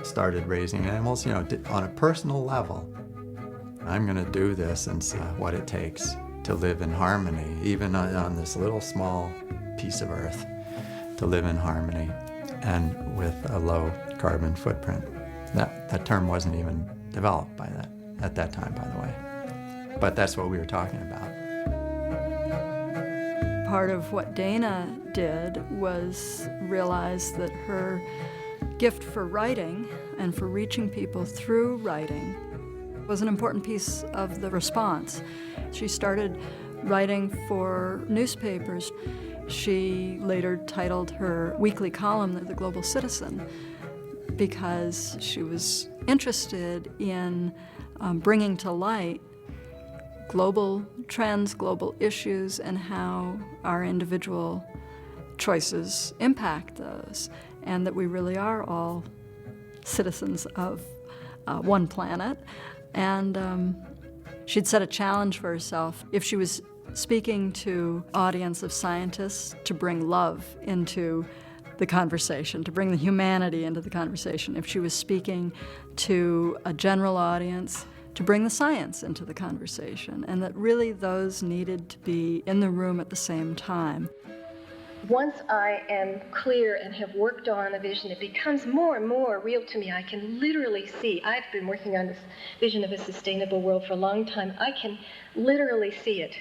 [SPEAKER 22] started raising animals. On a personal level, I'm going to do this and see what it takes to live in harmony, even on this little small piece of earth, to live in harmony and with a low carbon footprint. That term wasn't even developed at that time, by the way. But that's what we were talking about.
[SPEAKER 3] Part of what Dana did was realize that her gift for writing and for reaching people through writing was an important piece of the response. She started writing for newspapers. She later titled her weekly column The Global Citizen because she was interested in bringing to light global trends, global issues, and how our individual choices impact those, and that we really are all citizens of one planet. And she'd set a challenge for herself. If she was speaking to an audience of scientists, to bring love into the conversation, to bring the humanity into the conversation. If she was speaking to a general audience, to bring the science into the conversation, and that really those needed to be in the room at the same time.
[SPEAKER 6] Once I am clear and have worked on a vision, it becomes more and more real to me. I can literally see. I've been working on this vision of a sustainable world for a long time. I can literally see it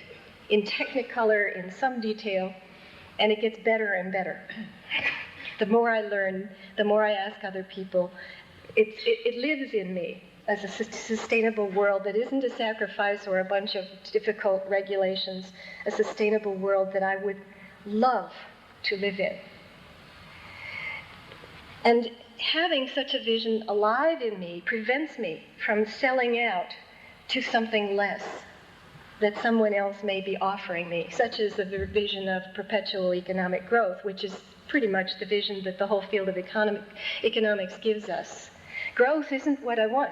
[SPEAKER 6] in technicolor, in some detail, and it gets better and better. The more I learn, the more I ask other people. It lives in me as a sustainable world that isn't a sacrifice or a bunch of difficult regulations, a sustainable world that I would love to live in. And having such a vision alive in me prevents me from selling out to something less that someone else may be offering me, such as the vision of perpetual economic growth, which is pretty much the vision that the whole field of economics gives us. Growth isn't what I want.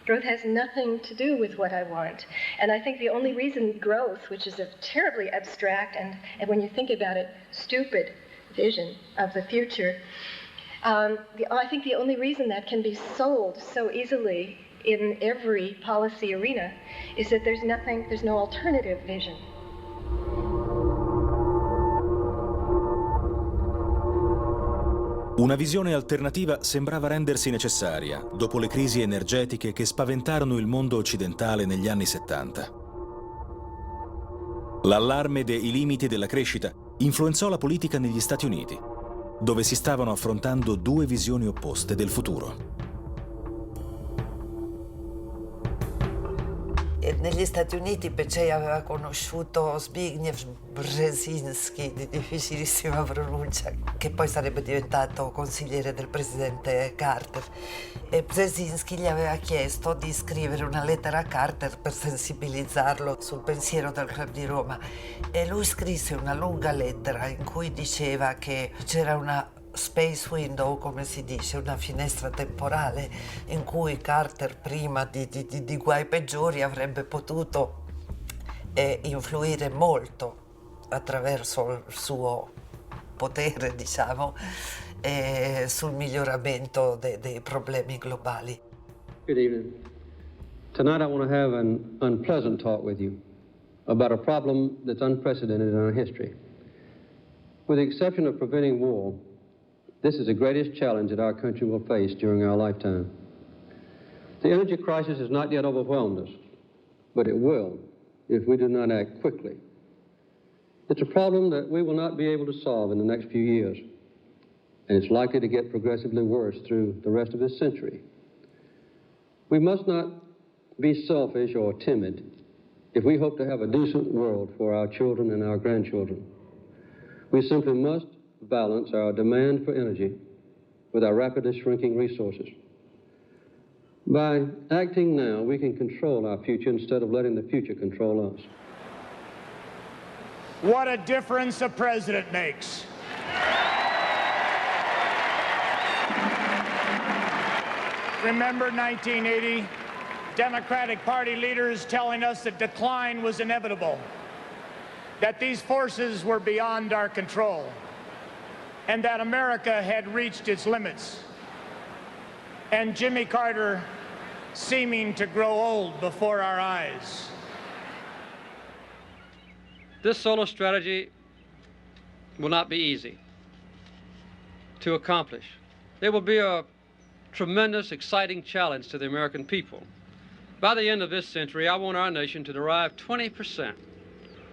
[SPEAKER 6] Growth has nothing to do with what I want. And I think the only reason growth, which is a terribly abstract and when you think about it, stupid vision of the future, I think the only reason that can be sold so easily in every policy arena is that there's no alternative vision.
[SPEAKER 2] Una visione alternativa sembrava rendersi necessaria dopo le crisi energetiche che spaventarono il mondo occidentale negli anni 70. L'allarme dei limiti della crescita influenzò la politica negli Stati Uniti, dove si stavano affrontando due visioni opposte del futuro.
[SPEAKER 16] Negli Stati Uniti Pecei aveva conosciuto Zbigniew Brzezinski, di difficilissima pronuncia, che poi sarebbe diventato consigliere del presidente Carter. E Brzezinski gli aveva chiesto di scrivere una lettera a Carter per sensibilizzarlo sul pensiero del Club di Roma. E lui scrisse una lunga lettera in cui diceva che c'era una space window, come si dice, una finestra temporale in cui Carter, prima di guai peggiori, avrebbe potuto influire molto attraverso il suo potere, diciamo, sul miglioramento dei problemi globali.
[SPEAKER 7] Good evening. Tonight I want to have an unpleasant talk with you about a problem that's unprecedented in our history. With the exception of preventing war, this is the greatest challenge that our country will face during our lifetime. The energy crisis has not yet overwhelmed us, but it will if we do not act quickly. It's a problem that we will not be able to solve in the next few years, and it's likely to get progressively worse through the rest of this century. We must not be selfish or timid if we hope to have a decent world for our children and our grandchildren. We simply must balance our demand for energy with our rapidly shrinking resources. By acting now, we can control our future instead of letting the future control us.
[SPEAKER 8] What a difference a president makes. Remember 1980, Democratic Party leaders telling us that decline was inevitable, that these forces were beyond our control, and that America had reached its limits, and Jimmy Carter seeming to grow old before our eyes.
[SPEAKER 18] This solar strategy will not be easy to accomplish. It will be a tremendous, exciting challenge to the American people. By the end of this century, I want our nation to derive 20%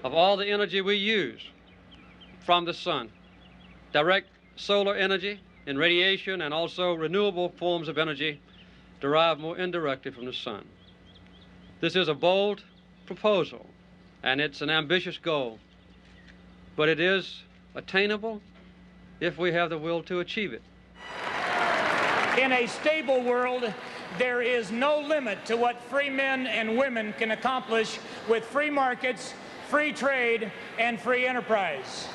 [SPEAKER 18] of all the energy we use from the sun. Direct solar energy and radiation, and also renewable forms of energy derived more indirectly from the sun. This is a bold proposal, and it's an ambitious goal, but it is attainable if we have the will to achieve it.
[SPEAKER 8] In a stable world, there is no limit to what free men and women can accomplish with free markets, free trade, and free enterprise.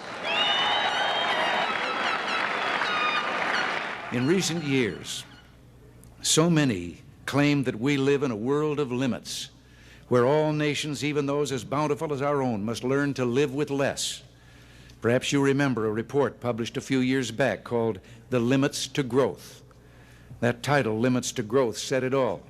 [SPEAKER 19] In recent years, so many claim that we live in a world of limits, where all nations, even those as bountiful as our own, must learn to live with less. Perhaps you remember a report published a few years back called The Limits to Growth. That title, Limits to Growth, said it all.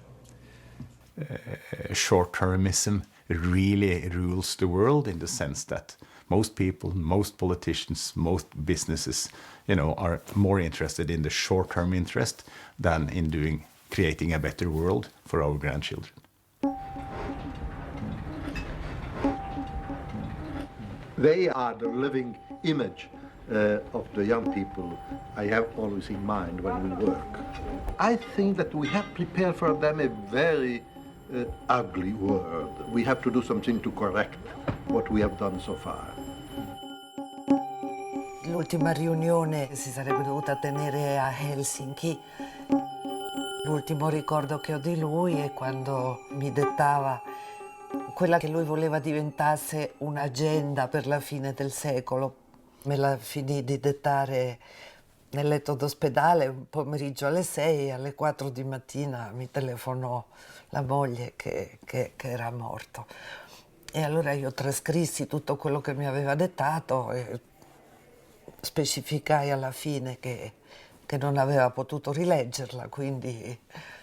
[SPEAKER 1] Short-termism really rules the world in the sense that most people, most politicians, most businesses, are more interested in the short-term interest than in creating a better world for our grandchildren.
[SPEAKER 4] They are the living image of the young people I have always in mind when we work. I think that we have prepared for them a very ugly world. We have to do something to correct what we have done so far.
[SPEAKER 16] L'ultima riunione si sarebbe dovuta tenere a Helsinki. L'ultimo ricordo che ho di lui è quando mi dettava quella che lui voleva diventasse un'agenda per la fine del secolo. Me la finì di dettare nel letto d'ospedale un pomeriggio alle 6, alle 4 di mattina mi telefonò la moglie che era morto. E allora io trascrissi tutto quello che mi aveva dettato e specificai alla fine che non aveva potuto rileggerla, quindi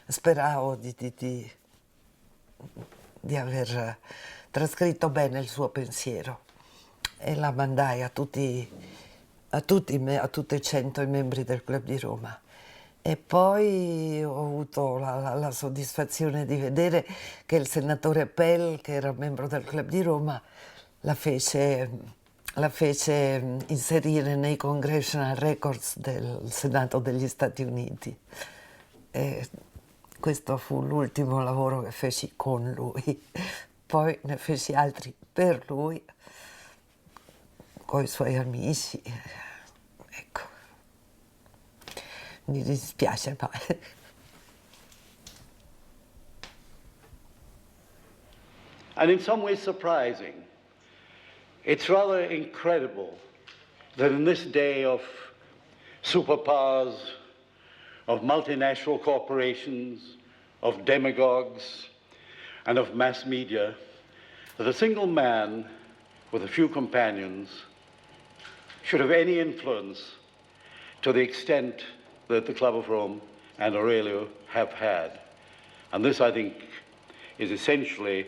[SPEAKER 16] speravo di aver trascritto bene il suo pensiero e la mandai a tutti e 100 i membri del Club di Roma. E poi ho avuto la soddisfazione di vedere che il senatore Pell, che era membro del Club di Roma, la fece inserire nei Congressional Records del Senato degli Stati Uniti. E questo fu l'ultimo lavoro che feci con lui. Poi ne feci altri per lui, con i suoi amici. Ecco. Mi dispiace, ma...
[SPEAKER 9] And in some ways surprising. It's rather incredible that in this day of superpowers, of multinational corporations, of demagogues, and of mass media, that a single man with a few companions should have any influence to the extent that the Club of Rome and Aurelio have had. And this, I think, is essentially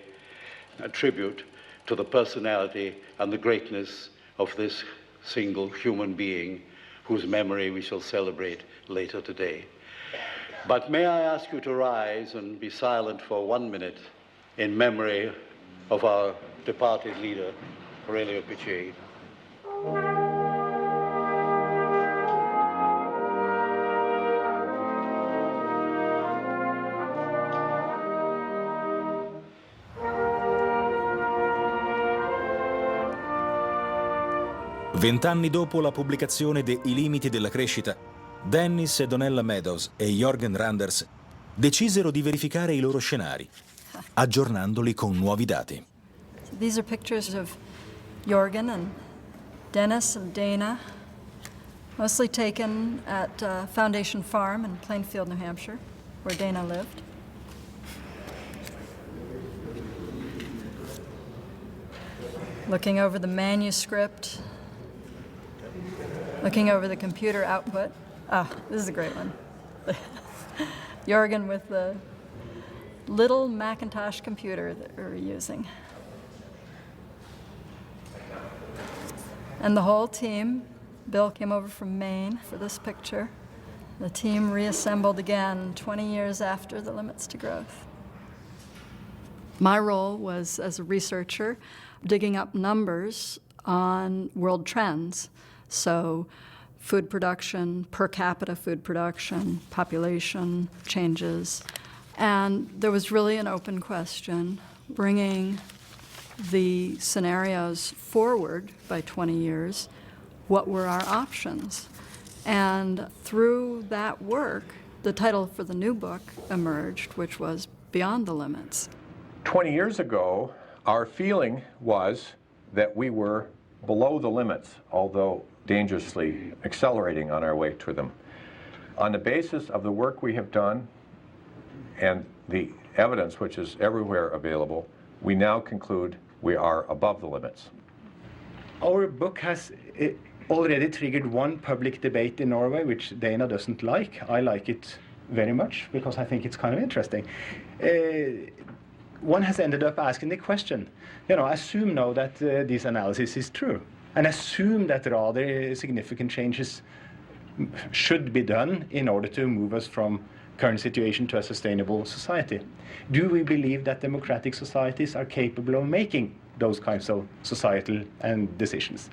[SPEAKER 9] a tribute to the personality and the greatness of this single human being whose memory we shall celebrate later today. But may I ask you to rise and be silent for 1 minute in memory of our departed leader, Aurelio Piccei.
[SPEAKER 2] Vent'anni dopo la pubblicazione de I Limiti della Crescita, Dennis e Donella Meadows e Jorgen Randers decisero di verificare i loro scenari, aggiornandoli con nuovi dati.
[SPEAKER 3] These are pictures of Jorgen and Dennis and Dana, mostly taken at Foundation Farm in Plainfield, New Hampshire, where Dana lived. Looking over the manuscript, looking over the computer output. Ah, this is a great one. Jorgen with the little Macintosh computer that we were using. And the whole team, Bill came over from Maine for this picture. The team reassembled again 20 years after the Limits to Growth. My role was, as a researcher, digging up numbers on world trends. So food production, per capita food production, population changes. And there was really an open question, bringing the scenarios forward by 20 years, what were our options? And through that work, the title for the new book emerged, which was Beyond the Limits.
[SPEAKER 10] 20 years ago, our feeling was that we were below the limits, although dangerously accelerating on our way to them. On the basis of the work we have done and the evidence which is everywhere available, we now conclude we are above the limits.
[SPEAKER 21] Our book has already triggered one public debate in Norway, which Dana doesn't like. I like it very much because I think it's kind of interesting. One has ended up asking the question, assume now that this analysis is true, and assume that rather significant changes should be done in order to move us from current situation to a sustainable society. Do we believe that democratic societies are capable of making those kinds of societal decisions?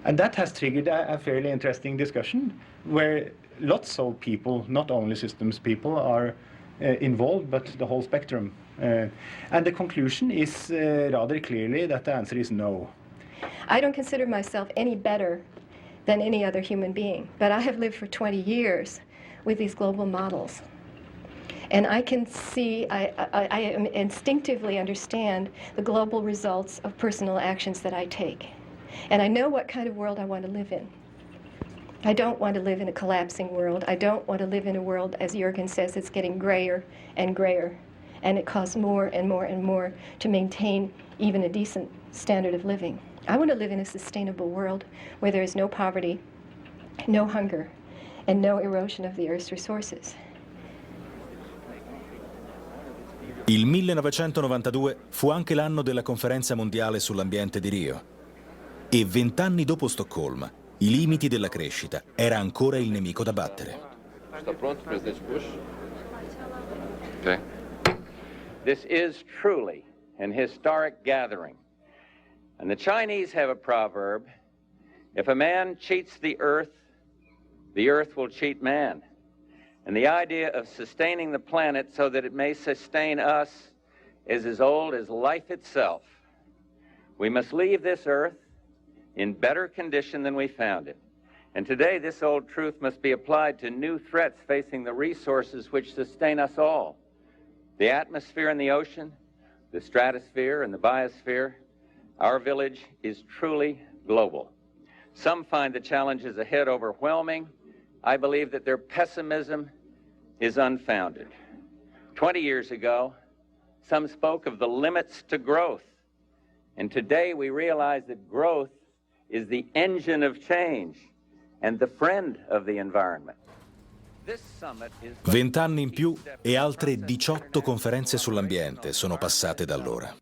[SPEAKER 21] And that has triggered a fairly interesting discussion where lots of people, not only systems people, are involved, but the whole spectrum. And the conclusion is rather clearly that the answer is no.
[SPEAKER 6] I don't consider myself any better than any other human being, but I have lived for 20 years with these global models. And I can see, I instinctively understand the global results of personal actions that I take. And I know what kind of world I want to live in. I don't want to live in a collapsing world. I don't want to live in a world, as Jürgen says, it's getting grayer and grayer. And it costs more and more and more to maintain even a decent standard of living. I want to live in a sustainable world where there is no poverty, no hunger, and no erosion of the Earth's resources.
[SPEAKER 2] Il 1992 fu anche l'anno della Conferenza mondiale sull'ambiente di Rio. E 20 anni dopo Stoccolma, i limiti della crescita era ancora il nemico da battere.
[SPEAKER 11] Sta pronto, Presidente Bush? Okay. This is truly an historic gathering. And the Chinese have a proverb, if a man cheats the earth will cheat man. And the idea of sustaining the planet so that it may sustain us is as old as life itself. We must leave this earth in better condition than we found it. And today this old truth must be applied to new threats facing the resources which sustain us all. The atmosphere and the ocean, the stratosphere and the biosphere. Our village is truly global. Some find the challenges ahead overwhelming. I believe that their pessimism is unfounded. 20 years ago, some spoke of the limits to growth. And today we realize that growth is the engine of change and the friend of the environment.
[SPEAKER 2] 20 anni in più e altre 18 conferenze sull'ambiente sono passate da allora.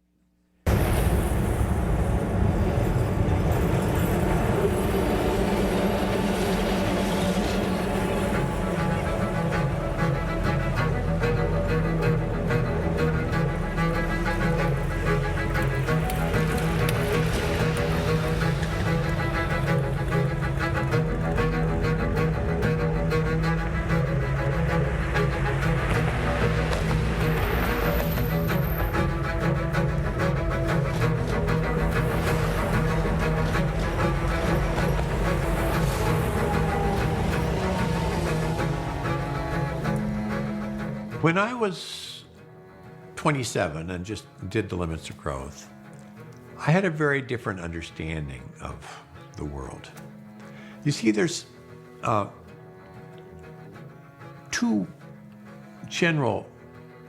[SPEAKER 12] When I was 27 and just did the limits of growth, I had a very different understanding of the world. You see, there's two general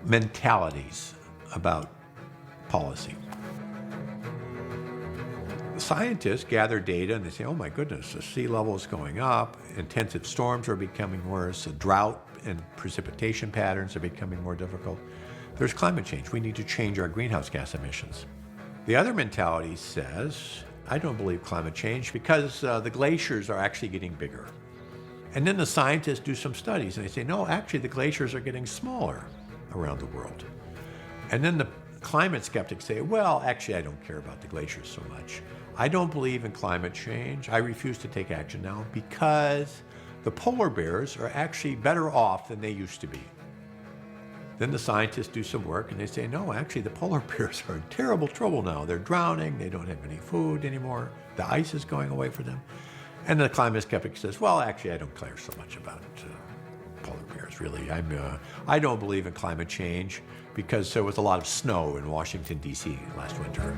[SPEAKER 12] mentalities about policy. Scientists gather data and they say, oh my goodness, the sea level is going up, intensive storms are becoming worse, a drought and precipitation patterns are becoming more difficult. There's climate change. We need to change our greenhouse gas emissions. The other mentality says, I don't believe climate change because the glaciers are actually getting bigger. And then the scientists do some studies and they say, no, actually the glaciers are getting smaller around the world. And then the climate skeptics say, well, actually I don't care about the glaciers so much. I don't believe in climate change. I refuse to take action now because the polar bears are actually better off than they used to be. Then the scientists do some work and they say, no, actually the polar bears are in terrible trouble now. They're drowning, they don't have any food anymore, the ice is going away for them. And the climate skeptic says, well, actually I don't care so much about polar bears, really. I don't believe in climate change because there was a lot of snow in Washington, D.C. last winter.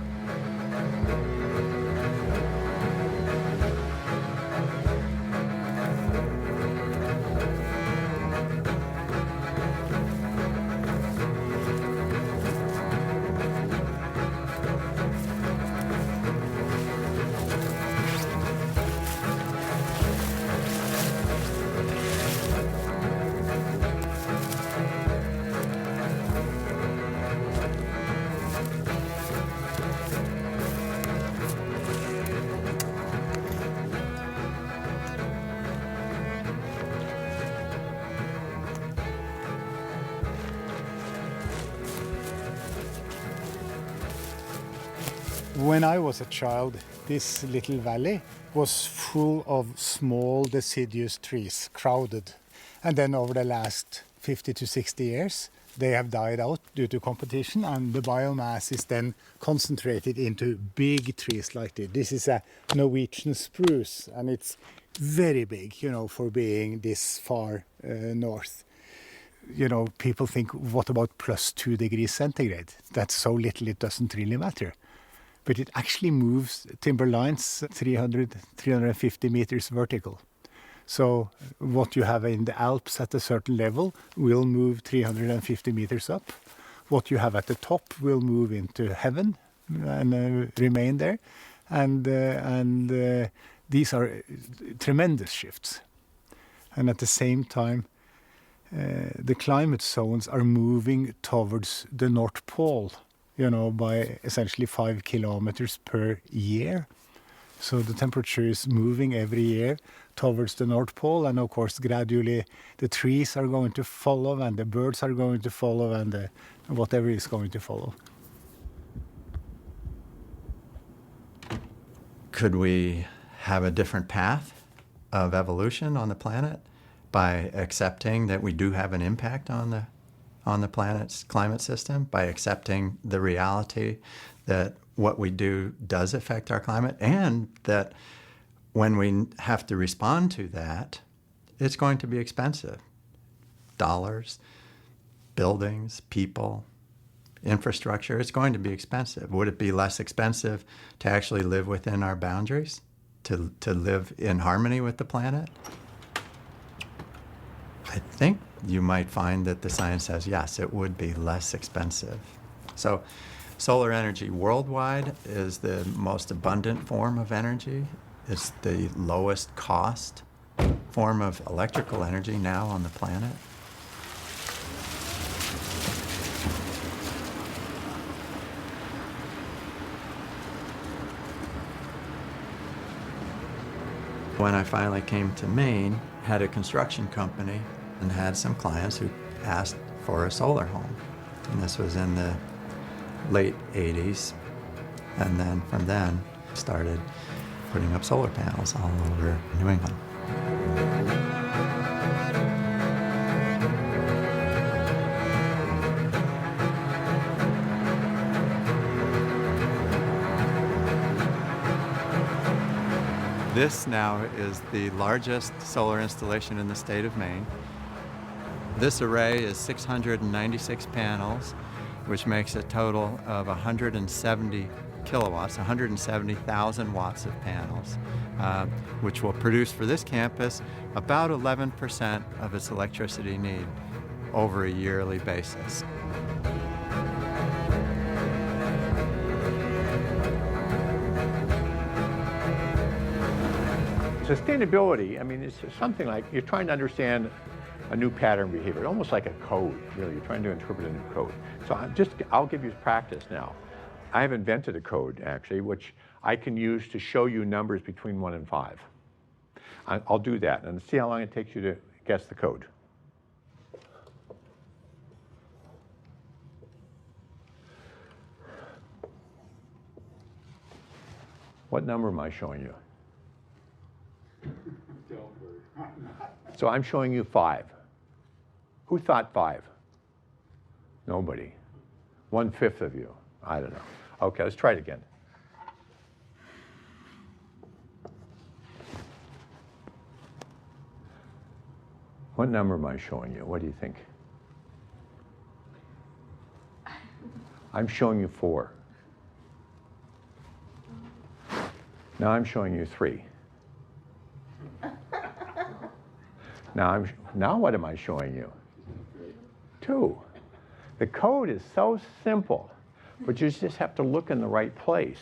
[SPEAKER 21] When I was a child, this little valley was full of small deciduous trees, crowded. And then over the last 50 to 60 years, they have died out due to competition, and the biomass is then concentrated into big trees like this. This is a Norwegian spruce, and it's very big, for being this far north. People think, what about +2 degrees centigrade? That's so little it doesn't really matter. But it actually moves timber lines 300, 350 meters vertical. So what you have in the Alps at a certain level will move 350 meters up. What you have at the top will move into heaven and remain there. And these are tremendous shifts. And at the same time, the climate zones are moving towards the North Pole, by essentially 5 kilometers per year. So the temperature is moving every year towards the North Pole, and of course gradually the trees are going to follow, and the birds are going to follow, and whatever is going to follow.
[SPEAKER 22] Could we have a different path of evolution on the planet by accepting that we do have an impact on the planet's climate system, by accepting the reality that what we do does affect our climate, and that when we have to respond to that, it's going to be expensive. Dollars, buildings, people, infrastructure, it's going to be expensive. Would it be less expensive to actually live within our boundaries, to live in harmony with the planet? I think you might find that the science says, yes, it would be less expensive. So solar energy worldwide is the most abundant form of energy. It's the lowest cost form of electrical energy now on the planet. When I finally came to Maine, had a construction company and had some clients who asked for a solar home. And this was in the late 80s. And then from then, started putting up solar panels all over New England. This now is the largest solar installation in the state of Maine. This array is 696 panels, which makes a total of 170 kilowatts, 170,000 watts of panels, which will produce for this campus about 11% of its electricity need over a yearly basis.
[SPEAKER 12] Sustainability, I mean, it's something like you're trying to understand a new pattern behavior, almost like a code, really. You're trying to interpret a new code. So I'll give you practice now. I have invented a code, actually, which I can use to show you numbers between 1 and 5. I'll do that and see how long it takes you to guess the code. What number am I showing you? So I'm showing you 5. Who thought 5? Nobody. 1/5 of you. I don't know. Okay, let's try it again. What number am I showing you? What do you think? I'm showing you 4. Now I'm showing you 3. Now what am I showing you? 2. The code is so simple, but you just have to look in the right place.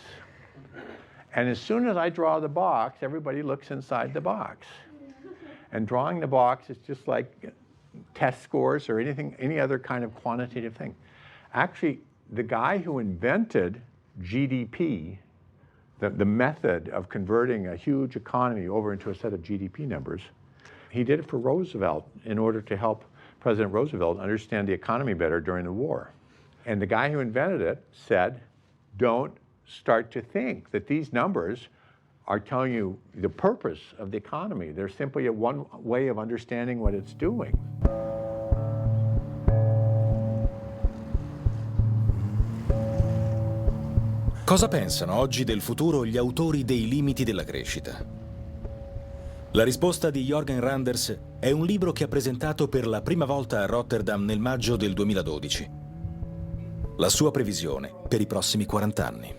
[SPEAKER 12] And as soon as I draw the box, everybody looks inside the box. And drawing the box is just like test scores or any other kind of quantitative thing. Actually, the guy who invented GDP, the method of converting a huge economy over into a set of GDP numbers, he did it for Roosevelt in order to help President Roosevelt understand the economy better during the war. And the guy who invented it said, don't start to think that these numbers are telling you the purpose of the economy. They're simply one way of understanding what it's doing.
[SPEAKER 2] Cosa pensano oggi del futuro gli autori dei Limiti della Crescita? La risposta di Jürgen Randers è un libro che ha presentato per la prima volta a Rotterdam nel maggio del 2012. La sua previsione per i prossimi 40 anni.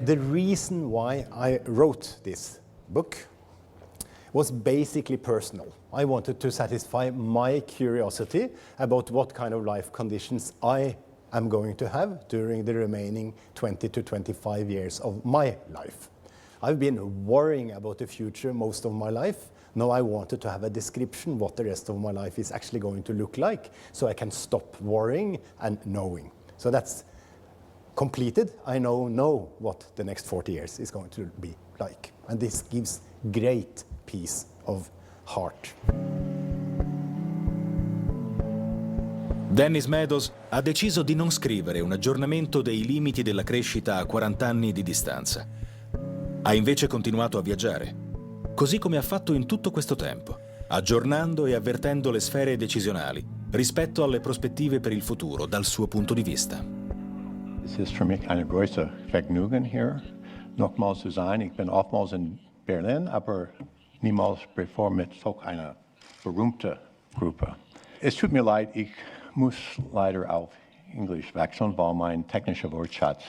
[SPEAKER 13] The reason why I wrote this book was basically personal. I wanted to satisfy my curiosity about what kind of life conditions I am going to have during the remaining 20 to 25 years of my life. I've been worrying about the future most of my life. Now I wanted to have a description what the rest of my life is actually going to look like, so I can stop worrying and knowing. So that's completed. I know what the next 40 years is going to be like. And this gives great peace of heart.
[SPEAKER 2] Dennis Meadows ha deciso di non scrivere un aggiornamento dei limiti della crescita a 40 anni di distanza. Ha invece continuato a viaggiare, così come ha fatto in tutto questo tempo, aggiornando e avvertendo le sfere decisionali rispetto alle prospettive per il futuro dal suo punto di vista.
[SPEAKER 14] Het is voor mij een große Vergnügen hier. Nogmaals zu sein. Ich bin oftmals in Berlin, aber niemals bevor mit solch einer berühmten Gruppe. Es tut mir leid, ich muss leider auf Englisch wechseln, weil mein technischer Wortschatz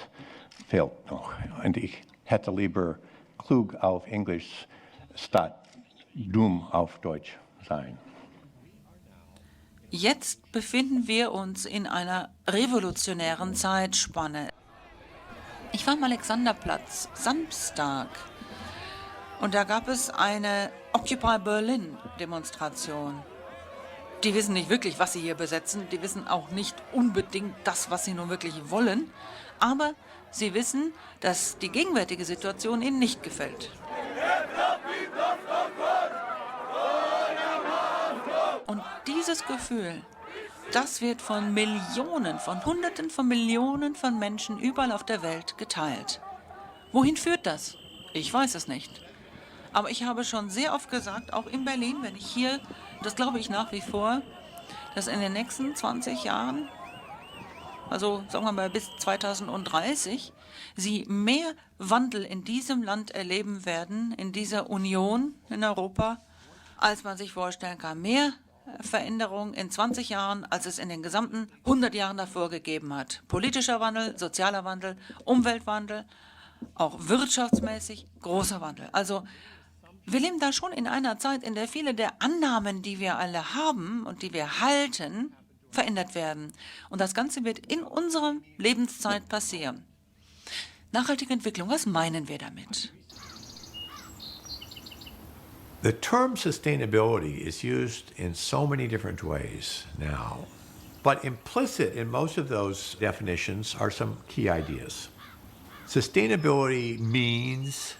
[SPEAKER 14] fehlt noch. Und ich hätte lieber klug auf Englisch statt dumm auf Deutsch sein.
[SPEAKER 15] Jetzt befinden wir uns in einer revolutionären Zeitspanne. Ich war am Alexanderplatz, Samstag, und da gab es eine Occupy Berlin-Demonstration. Die wissen nicht wirklich, was sie hier besetzen, die wissen auch nicht unbedingt das, was sie nun wirklich wollen, aber sie wissen, dass die gegenwärtige Situation ihnen nicht gefällt. Und dieses Gefühl, das wird von Millionen, von Hunderten von Millionen von Menschen überall auf der Welt geteilt. Wohin führt das? Ich weiß es nicht. Aber ich habe schon sehr oft gesagt, auch in Berlin, wenn ich hier, das glaube ich nach wie vor, dass in den nächsten 20 Jahren, also sagen wir mal bis 2030, Sie mehr Wandel in diesem Land erleben werden, in dieser Union in Europa, als man sich vorstellen kann. Mehr Veränderung in 20 Jahren, als es in den gesamten 100 Jahren davor gegeben hat. Politischer Wandel, sozialer Wandel, Umweltwandel, auch wirtschaftsmäßig großer Wandel. Also wir leben da schon in einer Zeit, in der viele der Annahmen, die wir alle haben und die wir halten, verändert werden. Und das Ganze wird in unserer Lebenszeit passieren. Nachhaltige Entwicklung, was meinen wir damit?
[SPEAKER 12] The term sustainability is used in so many different ways now, but implicit in most of those definitions are some key ideas. Sustainability means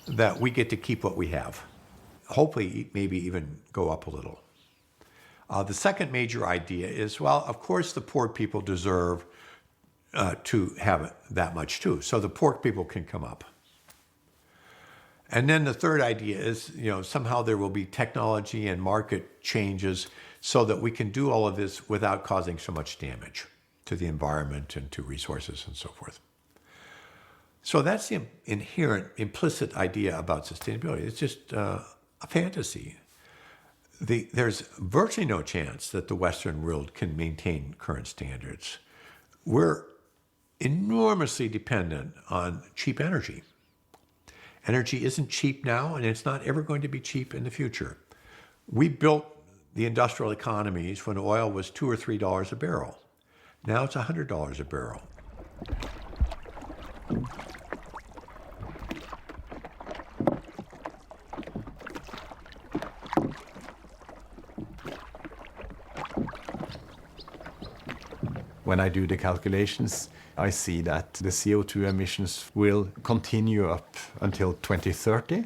[SPEAKER 12] that we get to keep what we have, hopefully maybe even go up a little. The second major idea is, well, of course the poor people deserve to have that much too, so the poor people can come up. And then the third idea is, somehow there will be technology and market changes so that we can do all of this without causing so much damage to the environment and to resources and so forth. So that's the inherent, implicit idea about sustainability. It's just a fantasy. There's virtually no chance that the Western world can maintain current standards. We're enormously dependent on cheap energy. Energy isn't cheap now, and it's not ever going to be cheap in the future. We built the industrial economies when oil was $2 or $3 a barrel. Now it's $100 a barrel.
[SPEAKER 1] When I do the calculations, I see that the CO2 emissions will continue up until 2030,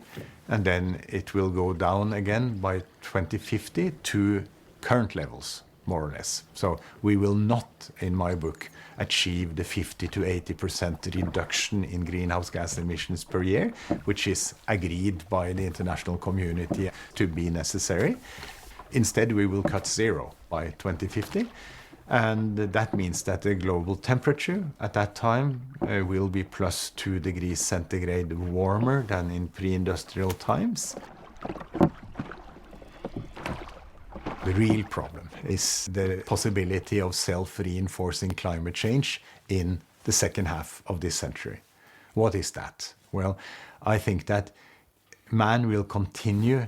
[SPEAKER 1] and then it will go down again by 2050 to current levels. more or less. So we will not, in my book, achieve the 50 to 80% reduction in greenhouse gas emissions per year, which is agreed by the international community to be necessary. Instead, we will cut zero by 2050. And that means that the global temperature at that time will be plus 2 degrees centigrade warmer than in pre-industrial times. The real problem is the possibility of self-reinforcing climate change in the second half of this century. What is that? Well, I think that man will continue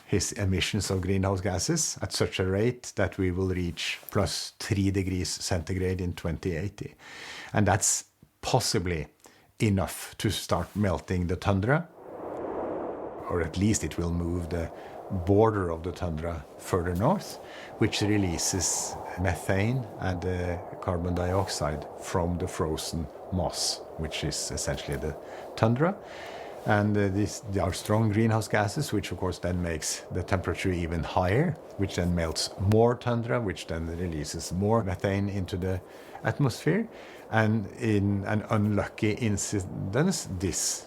[SPEAKER 1] his emissions of greenhouse gases at such a rate that we will reach plus 3 degrees centigrade in 2080. And that's possibly enough to start melting the tundra, or at least it will move the border of the tundra further north, which releases methane and carbon dioxide from the frozen moss, which is essentially the tundra. And these are strong greenhouse gases, which of course then makes the temperature even higher, which then melts more tundra, which then releases more methane into the atmosphere. And in an unlucky incidence, this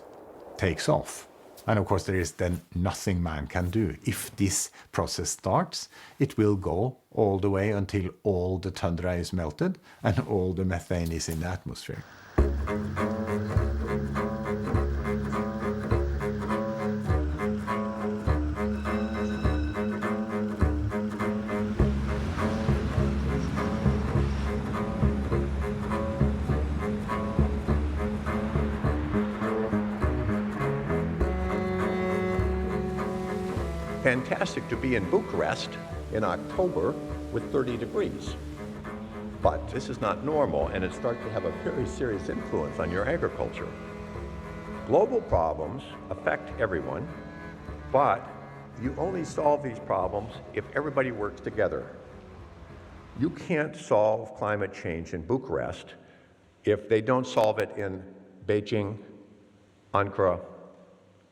[SPEAKER 1] takes off. And of course, there is then nothing man can do. If this process starts, it will go all the way until all the tundra is melted and all the methane is in the atmosphere.
[SPEAKER 5] Fantastic to be in Bucharest in October with 30 degrees. But this is not normal, and it starts to have a very serious influence on your agriculture. Global problems affect everyone, but you only solve these problems if everybody works together. You can't solve climate change in Bucharest if they don't solve it in Beijing, Ankara,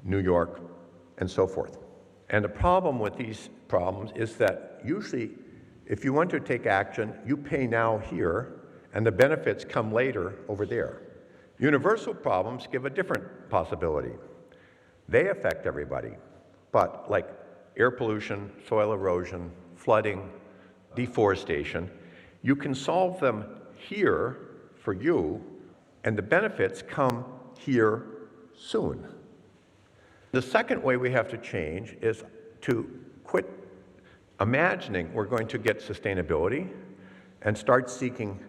[SPEAKER 5] New York, and so forth. And the problem with these problems is that usually if you want to take action, you pay now here, and the benefits come later over there. Universal problems give a different possibility. They affect everybody, but like air pollution, soil erosion, flooding, deforestation, you can solve them here for you, and the benefits come here soon. The second way we have to change is to quit imagining we're going to get sustainability and start seeking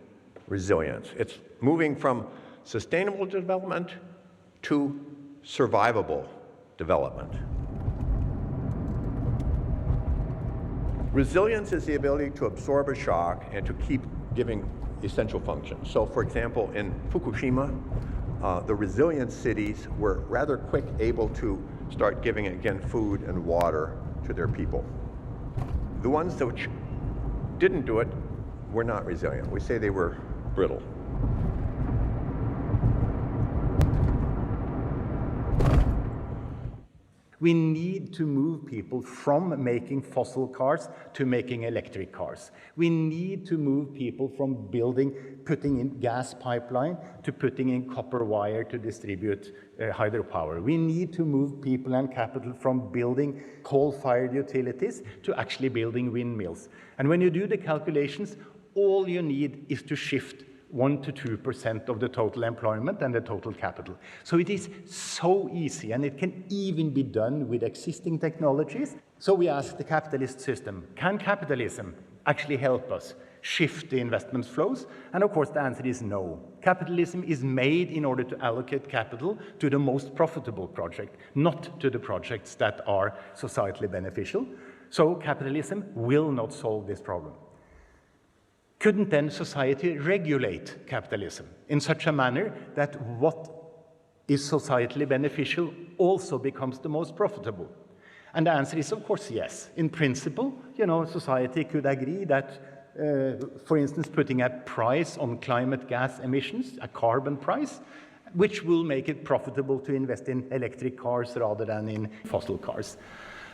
[SPEAKER 5] resilience. It's moving from sustainable development to survivable development. Resilience is the ability to absorb a shock and to keep giving essential functions. So, for example, in Fukushima, the resilient cities were rather quick able to start giving again food and water to their people. The ones that didn't do it were not resilient. We say they were brittle.
[SPEAKER 21] We need to move people from making fossil cars to making electric cars. We need to move people from putting in gas pipeline to putting in copper wire to distribute hydropower. We need to move people and capital from building coal-fired utilities to actually building windmills. And when you do the calculations, all you need is to shift 1 to 2% of the total employment and the total capital. So it is so easy, and it can even be done with existing technologies. So we ask the capitalist system, can capitalism actually help us shift the investment flows? And of course the answer is no. Capitalism is made in order to allocate capital to the most profitable project, not to the projects that are societally beneficial. So capitalism will not solve this problem. Couldn't then society regulate capitalism in such a manner that what is societally beneficial also becomes the most profitable? And the answer is, of course, yes. In principle, society could agree that, for instance, putting a price on climate gas emissions, a carbon price, which will make it profitable to invest in electric cars rather than in fossil cars.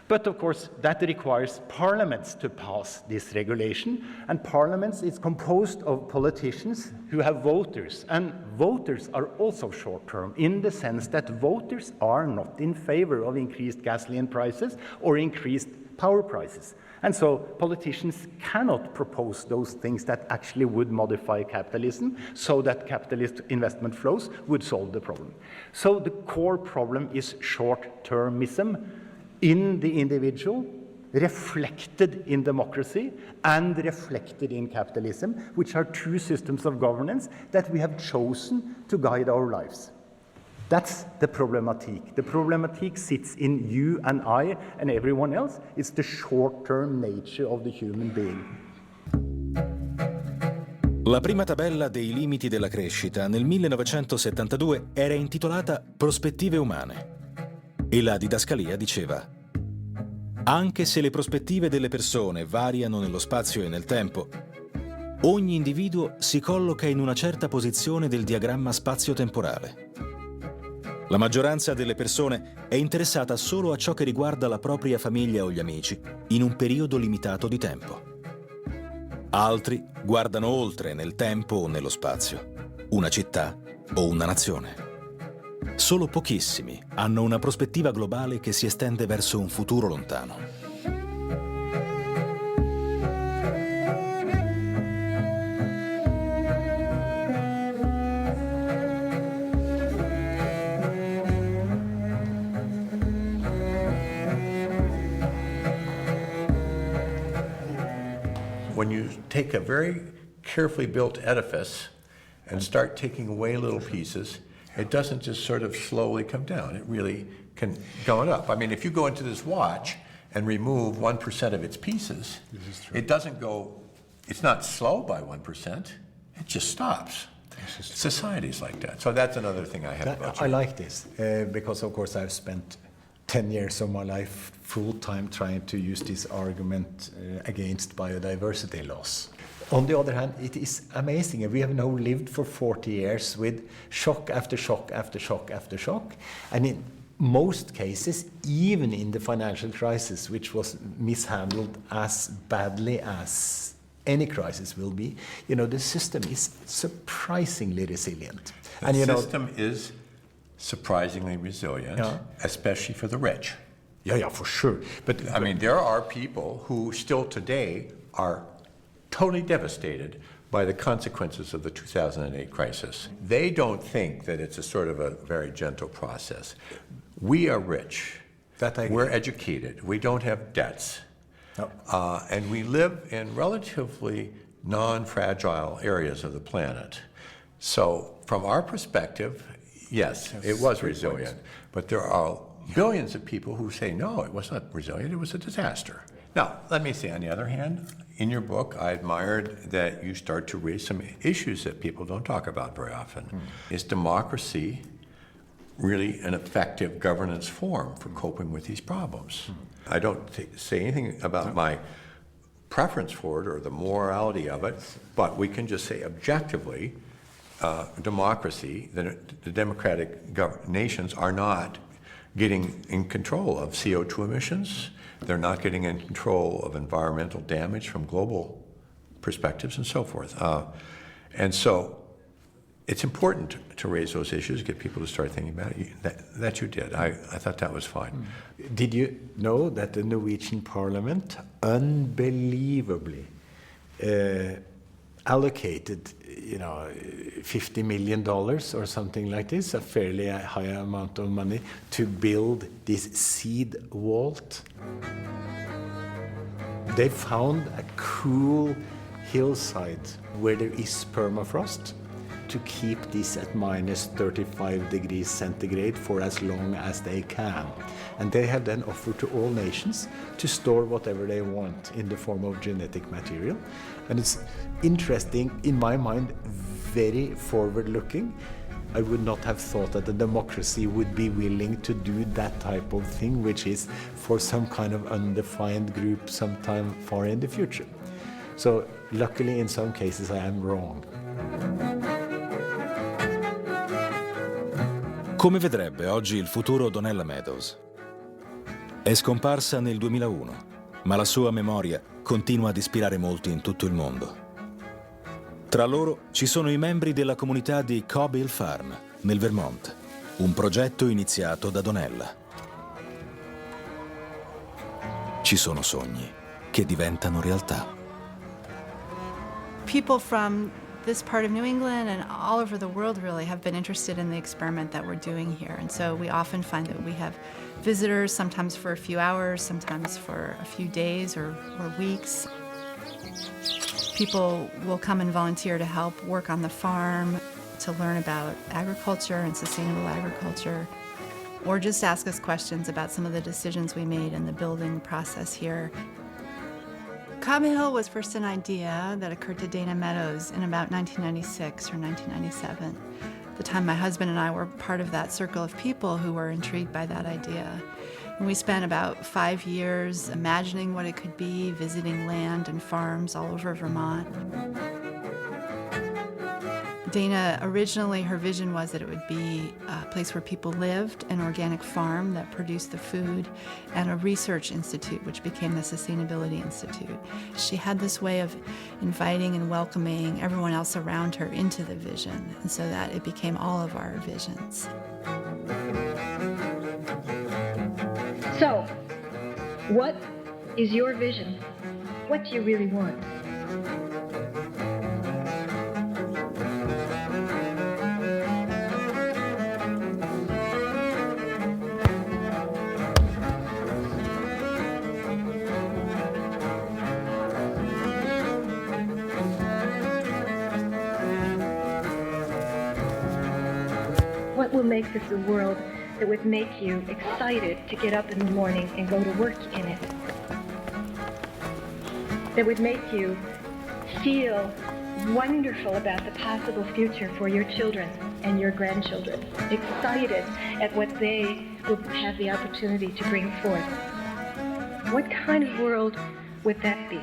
[SPEAKER 21] But of course, that requires parliaments to pass this regulation, and parliaments is composed of politicians who have voters, and voters are also short-term in the sense that voters are not in favor of increased gasoline prices or increased power prices. And so politicians cannot propose those things that actually would modify capitalism so that capitalist investment flows would solve the problem. So the core problem is short-termism in the individual, reflected in democracy and reflected in capitalism, which are two systems of governance that we have chosen to guide our lives. That's the problematique. The problematique sits in you and I and everyone else. It's the short-term nature of the human being.
[SPEAKER 2] La prima tabella dei limiti della crescita nel 1972 era intitolata Prospettive umane e la didascalia diceva: anche se le prospettive delle persone variano nello spazio e nel tempo, ogni individuo si colloca in una certa posizione del diagramma spazio-temporale. La maggioranza delle persone è interessata solo a ciò che riguarda la propria famiglia o gli amici in un periodo limitato di tempo. Altri guardano oltre nel tempo o nello spazio, una città o una nazione. Solo pochissimi hanno una prospettiva globale che si estende verso un futuro lontano.
[SPEAKER 12] When you take a very carefully built edifice and start taking away little pieces, it doesn't just sort of slowly come down. It really can go up. I mean, if you go into this watch and remove 1% of its pieces, it doesn't go, it's not slow by 1%, it just stops. Society's like that. So that's another thing I have about you.
[SPEAKER 21] I like this because, of course, I've spent 10 years of my life full-time trying to use this argument against biodiversity loss. On the other hand, it is amazing. We have now lived for 40 years with shock after shock after shock after shock. And in most cases, even in the financial crisis, which was mishandled as badly as any crisis will be, you know, the system is surprisingly resilient.
[SPEAKER 12] The system is surprisingly resilient, especially for the rich.
[SPEAKER 21] Yeah, for sure.
[SPEAKER 12] But I mean, there are people who still today are totally devastated by the consequences of the 2008 crisis. They don't think that it's a sort of a very gentle process. We are rich. We're educated. We don't have debts. And we live in relatively non-fragile areas of the planet. So from our perspective, yes, it was resilient. But there are billions of people who say, no, it was not resilient, it was a disaster. Now, let me say, on the other hand, in your book, I admired that you start to raise some issues that people don't talk about very often. Is democracy really an effective governance form for coping with these problems? I don't say anything about my preference for it or the morality of it, but we can just say objectively, democracy, the democratic nations are not getting in control of CO2 emissions. They're not getting in control of environmental damage from global perspectives and so forth. And so it's important to raise those issues, get people to start thinking about it. That you did. I thought that was fine.
[SPEAKER 21] Did you know that the Norwegian Parliament unbelievably allocated, $50 million or something like this, a fairly high amount of money, to build this seed vault? They found a cool hillside where there is permafrost to keep this at minus 35 degrees centigrade for as long as they can. And they have then offered to all nations to store whatever they want in the form of genetic material. And it's interesting, in my mind, very forward-looking. I would not have thought that a democracy would be willing to do that type of thing, which is for some kind of undefined group sometime far in the future. So luckily, in some cases, I am wrong.
[SPEAKER 2] Come vedrebbe oggi il futuro Donella Meadows? È scomparsa nel 2001, ma la sua memoria continua ad ispirare molti in tutto il mondo. Tra loro ci sono i membri della comunità di Cobb Hill Farm, nel Vermont, un progetto iniziato da Donella. Ci sono sogni che diventano realtà.
[SPEAKER 17] People from this part of New England and all over the world really have been interested in the experiment that we're doing here. And so we often find that we have visitors, sometimes for a few hours, sometimes for a few days or weeks. People will come and volunteer to help work on the farm, to learn about agriculture and sustainable agriculture, or just ask us questions about some of the decisions we made in the building process here. Cobb Hill was first an idea that occurred to Dana Meadows in about 1996 or 1997. At the time, my husband and I were part of that circle of people who were intrigued by that idea. And we spent about 5 years imagining what it could be, visiting land and farms all over Vermont. Dana, originally her vision was that it would be a place where people lived, an organic farm that produced the food, and a research institute, which became the Sustainability Institute. She had this way of inviting and welcoming everyone else around her into the vision, and so that it became all of our visions.
[SPEAKER 6] So, what is your vision? What do you really want? What will make this a world that would make you excited to get up in the morning and go to work in it? That would make you feel wonderful about the possible future for your children and your grandchildren, excited at what they will have the opportunity to bring forth. What kind of world would that be?